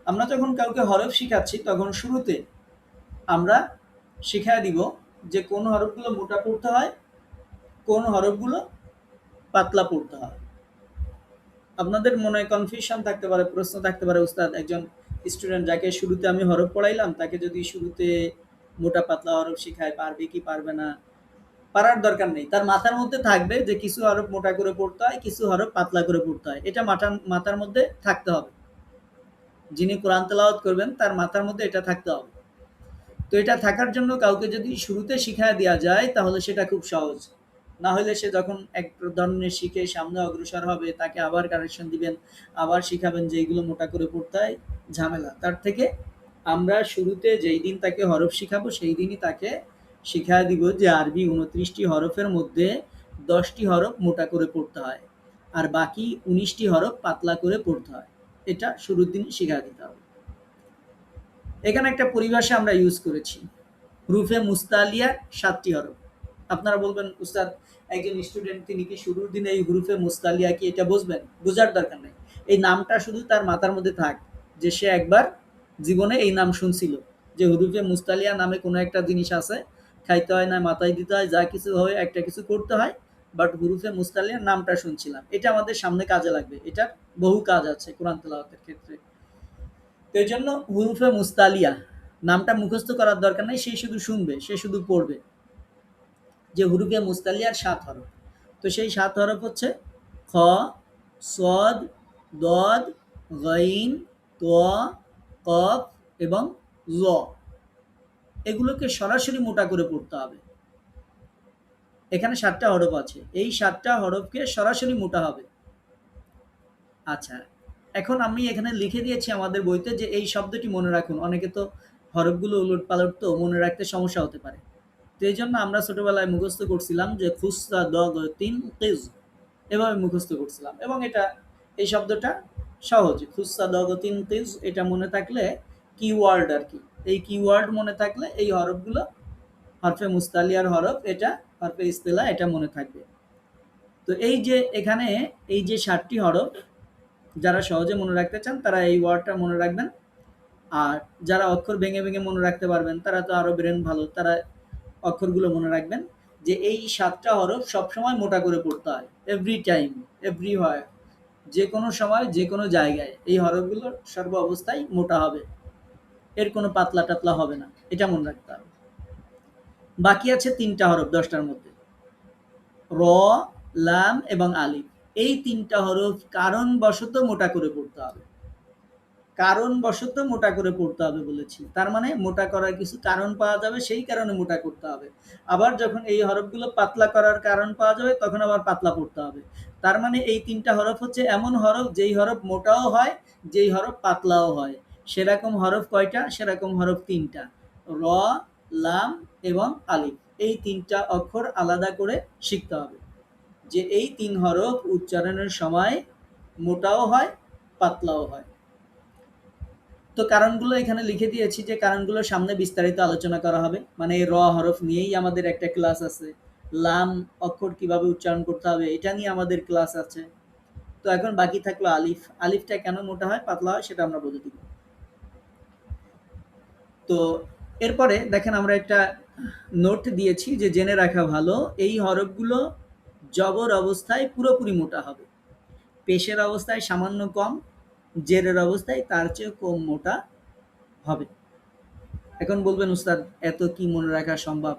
আমরা যখন কাউকে হরফ শিখাচ্ছি তখন শুরুতে আমরা শিখায় দিব যে কোন হরফগুলো মোটা পড়তে হয়, কোন হরফগুলো পাতলা পড়তে হয়। আপনাদের মনে কনফিউশন থাকতে পারে, প্রশ্ন থাকতে পারে, উস্তাদ একজন স্টুডেন্ট যাকে শুরুতে আমি হরফ পড়াইলাম তাকে যদি শুরুতে মোটা পাতলা হরফ শিখায় পারবে কি পারবে না? পারার দরকার নেই, তার মাথার মধ্যে থাকবে যে কিছু হরফ মোটা করে পড়তে হয়, কিছু হরফ পাতলা করে পড়তে হয়, এটা মাথার মধ্যে থাকতে হবে। যিনি কোরআন তেলাওয়াত করবেন তার মাথার মধ্যে এটা থাকতে হবে। তো এটা থাকার জন্য কাউকে যদি শুরুতে শিখায় দেওয়া যায় তাহলে সেটা খুব সহজ। না হলে সে যখন এক ধরনের শিখে সামনে অগ্রসর হবে তাকে আবার কারেকশন দিবেন, আবার শিখাবেন যে এইগুলো মোটা করে পড়তে হয়, ঝামেলা। তার থেকে আমরা শুরুতে যেই দিন তাকে হরফ শিখাবো সেই দিনই তাকে শিখায় দিব যে আরবি 29টি হরফের মধ্যে 10টি হরফ মোটা করে পড়তে হয় আর বাকি 19টি হরফ পাতলা করে পড়তে হয়, এটা শুরুর দিন শিখায় দিতে হবে। এখানে একটা পরিভাষা আমরা ইউজ করেছি, হুরুফে মুস্তালিয়ার ৭টি হরফ। আপনারা বলবেন, "উস্তাদ, একজন স্টুডেন্ট তিনি কি শুরুর দিনে এই হুরুফে মুস্তালিয়া কি এটা বুঝবেন?" বোঝার দরকার নেই। এই নামটা শুধু তার মাথার মধ্যে থাক যে সে একবার জীবনে এই নাম শুনছিল যে হুরুফে মুস্তালিয়া নামে কোনো একটা জিনিস আছে, খাইতে হয় না, মাথায় দিতে হয়, যা কিছু হয় একটা কিছু করতে হয়, বাট হুরুফে মুস্তালিয়ার নামটা শুনছিলাম। এটা আমাদের সামনে কাজে লাগবে। এটার বহু কাজ আছে কোরআন তেলাওয়াতের ক্ষেত্রে। তো এই জন্য হুরুফে মুস্তালিয়া নামটা মুখস্থ করার দরকার নেই, সে শুধু শুনবে, সে শুধু পড়বে যে হুরুফে মুস্তালিয়ার ৭ হরফ। তো সেই ৭ হরফ হচ্ছে খ, সদ, দদ, গইন, ত, কফ এবং ল। এগুলোকে সরাসরি মোটা করে পড়তে হবে। এখানে ৭টা হরফ আছে, এই ৭টা হরফকে সরাসরি মোটা হবে। আচ্ছা, এখন আমি এখানে লিখে দিয়েছি আমাদের বইতে যে এই শব্দটি মনে রাখুন। অনেকে তো হরফগুলো উলট-পালট, তো মনে রাখতে সমস্যা হতে পারে। তো এইজন্য আমরা ছোটবেলায় মুখস্থ করছিলাম যে খুসরা দ গ তিন কিজ, এভাবে মুখস্থ করছিলাম এবং এটা এই শব্দটা সহজ। খুসরা দ গ তিন কিজ এটা মনে থাকলে কিওয়ার্ড আরকি। এই কিওয়ার্ড মনে থাকলে এই হরফগুলো হরফে মুস্তালিয়ার হরফ, এটা হরফে ইস্তিলা, এটা মনে থাকবে। তো এই যে এখানে এই যে ৭টি হরফ, যারা সহজে মনে রাখতে চান তারা এই ওয়ার্ডটা মনে রাখবেন। আর যারা অক্ষর ভেঙে ভেঙে মনে রাখতে পারবেন তারা তো আরো ব্রেন ভালো, তারা অক্ষরগুলো মনে রাখবেন যে এই ৭টা হরফ সবসময় মোটা করে পড়তে হয়, এভরি টাইম, এভরিওয়্যার, যে কোনো সময় যে কোনো জায়গায় এই হরফগুলো সর্ব অবস্থায় মোটা হবে, এর কোনো পাতলা টাতলা হবে না, এটা মনে রাখতে হবে। বাকি আছে ৩টা হরফ ১০টার মধ্যে, র, লাম এবং আলিফ। এই ৩টা হরফ কারণবশত মোটা করে পড়তে হবে। কারণবশত মোটা করে পড়তে হবে বলেছি, তার মানে মোটা করার কিছু কারণ পাওয়া যাবে, সেই কারণে মোটা করতে হবে। আবার যখন এই হরফগুলো পাতলা করার কারণ পাওয়া যাবে তখন আবার পাতলা পড়তে হবে। তার মানে এই ৩টা হরফ হচ্ছে এমন হরফ যেই হরফ মোটাও হয়, যেই হরফ পাতলাও হয়। সেরকম হরফ কয়টা? সেরকম হরফ ৩টা, র, লাম এবং আলিফ। এই ৩টা অক্ষর আলাদা করে শিখতে হবে যে এই ৩ হরফ উচ্চারণের সময় মোটাও হয়, পাতলাও হয়। তো কারণগুলো এখানে লিখে দিয়েছি যে কারণগুলোর সামনে বিস্তারিত আলোচনা করা হবে। মানে এই র হরফ নিয়েই আমাদের একটা ক্লাস আছে। লাম অক্ষর কিভাবে উচ্চারণ করতে হবে এটা নিয়ে আমাদের ক্লাস আছে। তো এখন বাকি থাকলো আলিফ। আলিফটা কেন মোটা হয়, পাতলা হয় সেটা আমরা বলে দিব। তো এরপরে দেখেন আমরা একটা নোট দিয়েছি যে জেনে রাখা ভালো, এই হরফগুলো জবর অবস্থায় পুরোপুরি মোটা হবে, পেশের অবস্থায় সামান্য কম, জেরের অবস্থায় তার চেয়ে কম মোটা হবে। এখন বলবেন, উস্তাদ এত কি মনে রাখা সম্ভব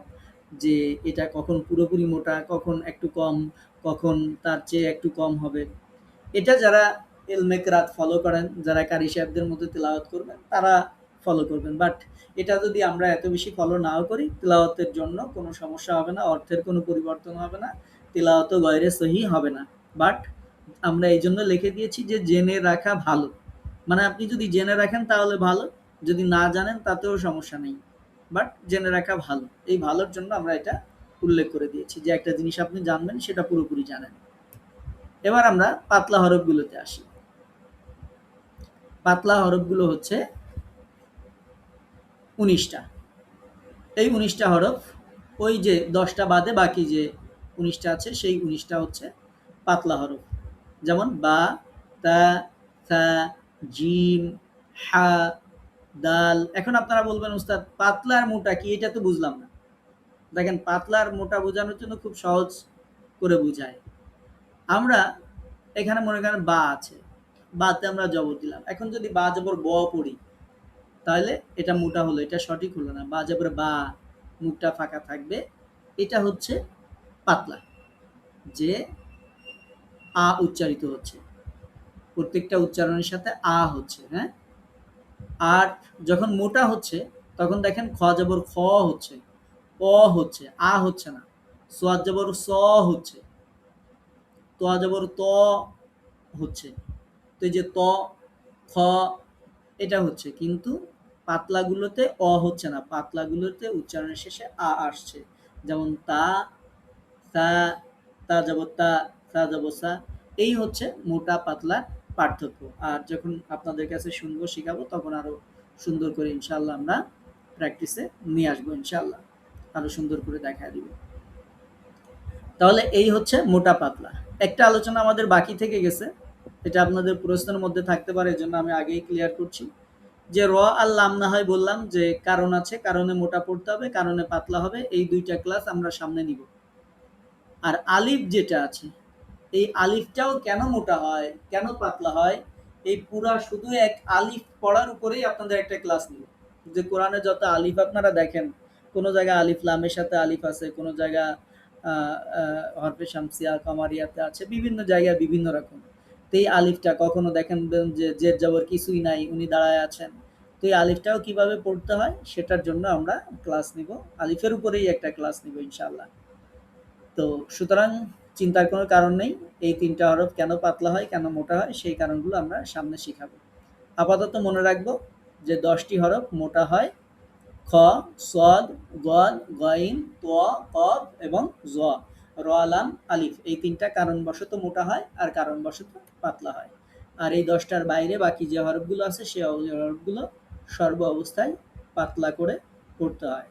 যে এটা কখন পুরোপুরি মোটা, কখন একটু কম, কখন তার চেয়ে একটু কম হবে? এটা যারা ইলমে কেরাত ফলো করেন, যারা কারি সাহেবদের মধ্যে তেলাওয়াত করবেন তারা ফলো করবেন। বাট এটা যদি আমরা এত বেশি ফলো নাও করি, তেলাওয়াতের জন্য কোনো সমস্যা হবে না, অর্থের কোনো পরিবর্তন হবে না, তেলাওয়াতও গয়রে সহি হবে না। বাট আমরা এই জন্য লিখে দিয়েছি যে জেনে রাখা ভালো। মানে আপনি যদি জেনে রাখেন তাহলে ভালো, যদি না জানেন তাতেও সমস্যা নেই, বাট জেনে রাখা ভালো। এই ভালোর জন্য আমরা এটা উল্লেখ করে দিয়েছি যে একটা জিনিস আপনি জানবেন সেটা পুরোপুরি জানেন। এবার আমরা পাতলা হরফগুলোতে আসি। পাতলা হরফগুলো হচ্ছে ১৯টা। এই ১৯টা হরফ, ওই যে ১০টা বাদে বাকি যে ১৯টা আছে সেই ১৯টা হচ্ছে পাতলা হরফ। যেমন বা, তা, থা, জিম, হা, দাল। এখন আপনারা বলবেন, উস্তাদ পাতলা আর মোটা কি? এটা তো বুঝলাম না। দেখেন, পাতলা আর মোটা বোঝানোর জন্য খুব সহজ করে বুঝায়। আমরা এখানে মনে করেন বা আছে, বাতে আমরা জবর দিলাম। এখন যদি বা জবর ব পড়ি তাহলে এটা মোটা হলো, এটা সঠিক হলো না। বা জবর বা, মুখটা ফাঁকা থাকবে, এটা হচ্ছে পাতলা, যে আ উচ্চারিত হচ্ছে, প্রত্যেকটা উচ্চারণের সাথে আ হচ্ছে, হ্যাঁ। আর যখন মোটা হচ্ছে তখন দেখেন খ জবর খ হচ্ছে, অ হচ্ছে, আ হচ্ছে না। সোয়াদ জবর স হচ্ছে, তো জবর ত হচ্ছে। তো এই যে ত, খ, এটা হচ্ছে, কিন্তু পাতলাগুলোতে অ হচ্ছে না, পাতলাগুলোতে উচ্চারণের শেষে আ আসছে। যেমন তা, তা, তা যাব তা, সা যাব সা। এই হচ্ছে মোটা পাতলার পার্থক্য। আর যখন আপনাদের কাছে শুনবো, শিখাবো, তখন আরো সুন্দর করে ইনশাআল্লাহ আমরা প্র্যাকটিসে নিয়ে আসবো ইনশাআল্লাহ, আরো সুন্দর করে দেখায় দিব। তাহলে এই হচ্ছে মোটা পাতলা। একটা আলোচনা আমাদের বাকি থেকে গেছে, এটা আপনাদের প্রশ্নের মধ্যে থাকতে পারে, এজন্য আমি আগেই ক্লিয়ার করছি যে র আর লাম না হয় বললাম যে কারণ আছে, কারণে মোটা পড়তে হবে, কারণে পাতলা হবে, এই দুইটা ক্লাস আমরা সামনে নিব। আর আলিফ যেটা আছে, এই আলিফটাও কেন মোটা হয়, কেন পাতলা হয়, এই পুরা শুধু এক আলিফ পড়ার উপরেই আপনাদের একটা ক্লাস নিব। যে কোরআনে যত আলিফ আপনারা দেখেন, কোনো জায়গায় আলিফ লামের সাথে আলিফ আছে, কোনো জায়গা হরফে শামসিয়া কামারিয়াতে আছে, বিভিন্ন জায়গায় বিভিন্ন রকম। তো এই আলিফটা কখনো দেখেন যে জের জবর কিছুই নাই, উনি দাঁড়ায় আছেন, তো এই আলিফটাও কিভাবে পড়তে হয় সেটার জন্য আমরা ক্লাস নিব, আলিফের উপরেই একটা ক্লাস নিব ইনশাআল্লাহ। তো সুতরাং চিন্তার কোনো কারণ নেই, এই তিনটা হরফ কেন পাতলা হয়, কেন মোটা হয়, সেই কারণগুলো আমরা সামনে শিখাবো। আপাতত মনে রাখবো যে 10টি হরফ মোটা হয়: খ, সদ, গদ, গইন, ত, কফ এবং জ। র, লাম, আলিফ, এই তিনটা কারণবশত মোটা হয় আর কারণবশত পাতলা হয়। আর এই 10টার বাইরে বাকি যে হরফগুলো আছে সেই হরফগুলো সর্ব অবস্থায় পাতলা করে পড়তে হয়।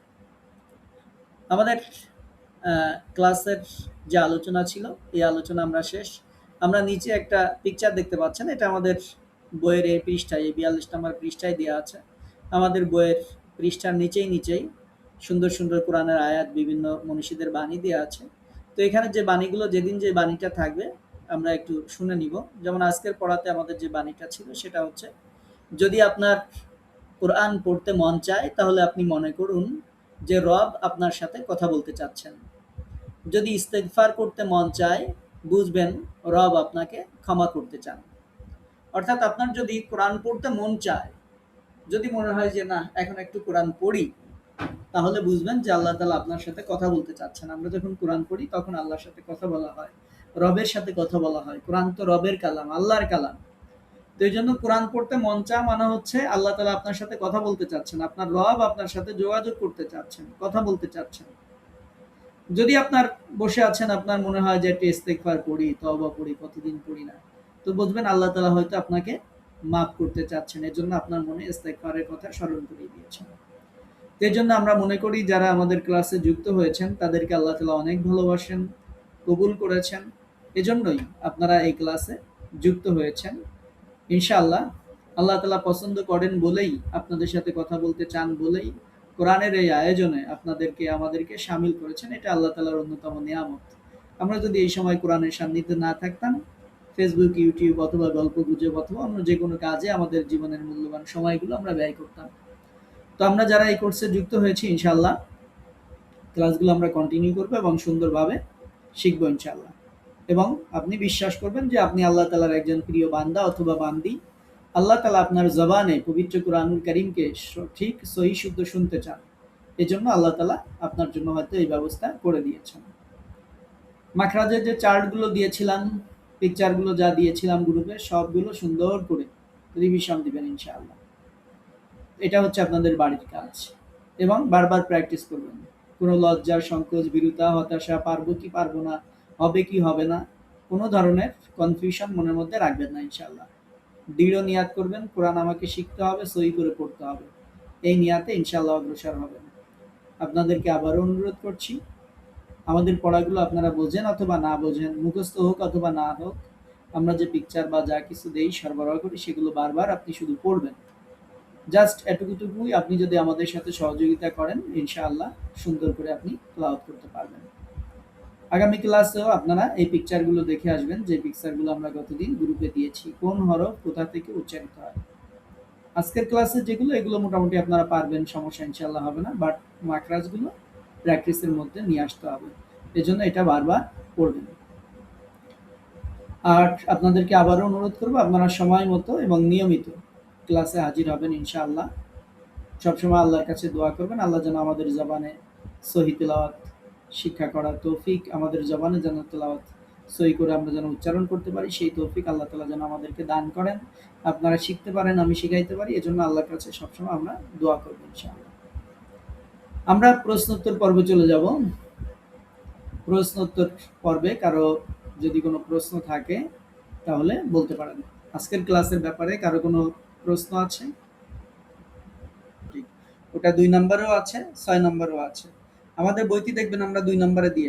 আমাদের ক্লাসের যে আলোচনা ছিল, এই আলোচনা আমরা শেষ। আমরা নিচে একটা পিকচার দেখতে পাচ্ছেন, এটা আমাদের বইয়ের এই পৃষ্ঠায়, এই 42 নম্বর পৃষ্ঠায় দেওয়া আছে। আমাদের বইয়ের পৃষ্ঠার নিচেই সুন্দর সুন্দর কোরআনের আয়াত, বিভিন্ন মনীষীদের বাণী দেওয়া আছে। তো এখানে যে বাণীগুলো, যেদিন যে বাণীটা থাকবে আমরা একটু শুনে নিব। যেমন আজকের পড়াতে আমাদের যে বাণীটা ছিল সেটা হচ্ছে, যদি আপনার কোরআন পড়তে মন চায় তাহলে আপনি মনে করুন যে রব আপনার সাথে কথা বলতে চাচ্ছেন। যদি ইস্তেগফার করতে মন চায়, বুঝবেন রব আপনাকে ক্ষমা করতে চান। অর্থাৎ আপনার যদি কোরআন পড়তে মন চায়, যদি মনে হয় যে না এখন একটু কোরআন পড়ি, তাহলে বুঝবেন যে আল্লাহ তাআলা আপনার সাথে কথা বলতে চাচ্ছেন। আমরা যখন কোরআন পড়ি তখন আল্লাহর সাথে কথা বলা হয়, রবের সাথে কথা বলা হয়। কোরআন তো রবের কালাম, আল্লাহর কালাম। তো এই জন্য কোরআন পড়তে মন চা মানে হচ্ছে আল্লাহ তাআলা আপনার সাথে কথা বলতে চাচ্ছেন, আপনার রব আপনার সাথে যোগাযোগ করতে চাচ্ছেন, কথা বলতে চাচ্ছেন। যদি আপনার বসে আছেন, আপনার মনে হয় যে একটা ইস্তেগফার পড়ি, তওবা পড়ি, কতদিন পড়ি না, তো বুঝবেন আল্লাহ তাআলা হয়তো আপনাকে মাফ করতে চাচ্ছেন, এজন্য আপনার মনে ইস্তেগফারের কথা স্মরণ করিয়ে দিয়েছেন। এই জন্য আমরা মনে করি যারা আমাদের ক্লাসে যুক্ত হয়েছেন তাদেরকে আল্লাহ তাআলা অনেক ভালোবাসেন, কবুল করেছেন, এজন্যই আপনারা এই ক্লাসে যুক্ত হয়েছেন। ইনশাআল্লাহ আল্লাহ তাআলা পছন্দ করেন বলেই, আপনাদের সাথে কথা বলতে চান বলেই কোরআনের এই আয়োজনে আপনাদেরকে আমাদেরকে শামিল করেছেন। এটা আল্লাহ তাআলার অন্যতম নিয়ামত। আমরা যদি এই সময় কোরআনের সান্নিধ্যে না থাকতাম, ফেসবুক, ইউটিউব অথবা গল্প গুজব অথবা অন্য যে কোনো কাজে আমাদের জীবনের মূল্যবান সময়গুলো আমরা ব্যয় করতাম। তো আমরা যারা এই কোর্সে যুক্ত হয়েছি, ইনশাআল্লাহ ক্লাসগুলো আমরা কন্টিনিউ করবো এবং সুন্দরভাবে শিখবো ইনশাআল্লাহ। এবং আপনি বিশ্বাস করবেন যে আপনি আল্লাহ তাআলার একজন প্রিয় বান্দা অথবা বান্দি। আল্লাহ তাআলা আপনার জবানে পবিত্র কুরআনুল কারীমকে ঠিক সহি শুদ্ধ শুনতে চান, এজন্য আল্লাহ তাআলা আপনার জন্য হয়তো এই ব্যবস্থা করে দিয়েছেন। মাখরাজের যে চার্টগুলো দিয়েছিলাম, পিকচারগুলো যা দিয়েছিলাম গ্রুপে, সবগুলো সুন্দর করে রিভিশন দিবেন ইনশাআল্লাহ। এটা হচ্ছে আপনাদের বাড়ির কাজ, এবং বারবার প্র্যাকটিস করবেন। কোনো লজ্জা, সংকোচ, ভীরুতা, হতাশা, পারবো কি পারবো না, হবে কি হবে না, কোনো ধরনের কনফিউশন মনের মধ্যে রাখবেন না ইনশাআল্লাহ। দৃঢ় নিয়াত করবেন, কোরআন আমাকে শিখতে হবে, সহি করে পড়তে হবে, এই নিয়াতে ইনশাআল্লাহ অগ্রসর হবেন। আপনাদেরকে আবারও অনুরোধ করছি, আমাদের পড়াগুলো আপনারা বোঝেন অথবা না বোঝেন, মুখস্থ হোক অথবা না হোক, আমরা যে পিকচার বা যা কিছু দেই, সরবরাহ করি, সেগুলো বারবার আপনি শুধু পড়বেন। জাস্ট এটুকুটুকুই আপনি যদি আমাদের সাথে সহযোগিতা করেন, ইনশাআল্লাহ সুন্দর করে আপনি তেলাওয়াত করতে পারবেন। আগামী ক্লাসেও আপনারা এই পিকচারগুলো দেখে আসবেন, যে পিকচারগুলো আমরা গতদিন গ্রুপে দিয়েছি, কোন হরফ কোথা থেকে উচ্চারিত হয়। আজকের ক্লাসে যেগুলো, এগুলো মোটামুটি আপনারা পারবেন, সমস্যা ইনশাআল্লাহ হবে না, বাট মাকরাজগুলো প্র্যাকটিসের মধ্যে নিয়ে আসতে হবে, এজন্য এটা বারবার পড়বেন। আর আপনাদেরকে আবারও অনুরোধ করবো, আপনারা সময় মতো এবং নিয়মিত ক্লাসে হাজির হবেন ইনশাআল্লাহ। সবসময় আল্লাহর কাছে দোয়া করবেন, আল্লাহ যেন আমাদের জবানে সহি তেলাওয়াত শিক্ষা করার তৌফিক, আমাদের জবানে যেন তেলাওয়াত সহি করে আমরা যেন উচ্চারণ করতে পারি, সেই তৌফিক আল্লাহ তাআলা যেন আমাদেরকে দান করেন। আপনারা শিখতে পারেন, আমি শিখাইতে পারি, এজন্য আল্লাহর কাছে সবসময় আমরা দোয়া করব ইনশাআল্লাহ। আমরা প্রশ্নোত্তর পর্বে চলে যাব। প্রশ্নোত্তর পর্বে কারো যদি কোনো প্রশ্ন থাকে তাহলে বলতে পারেন। আজকের ক্লাসের ব্যাপারে কারো কোনো প্রশ্ন আছে? ওটা 2 নম্বরেও আছে, 6 নম্বরেও আছে। আমাদের বইটি দেখবেন আমরা 2 নম্বরে দিয়ে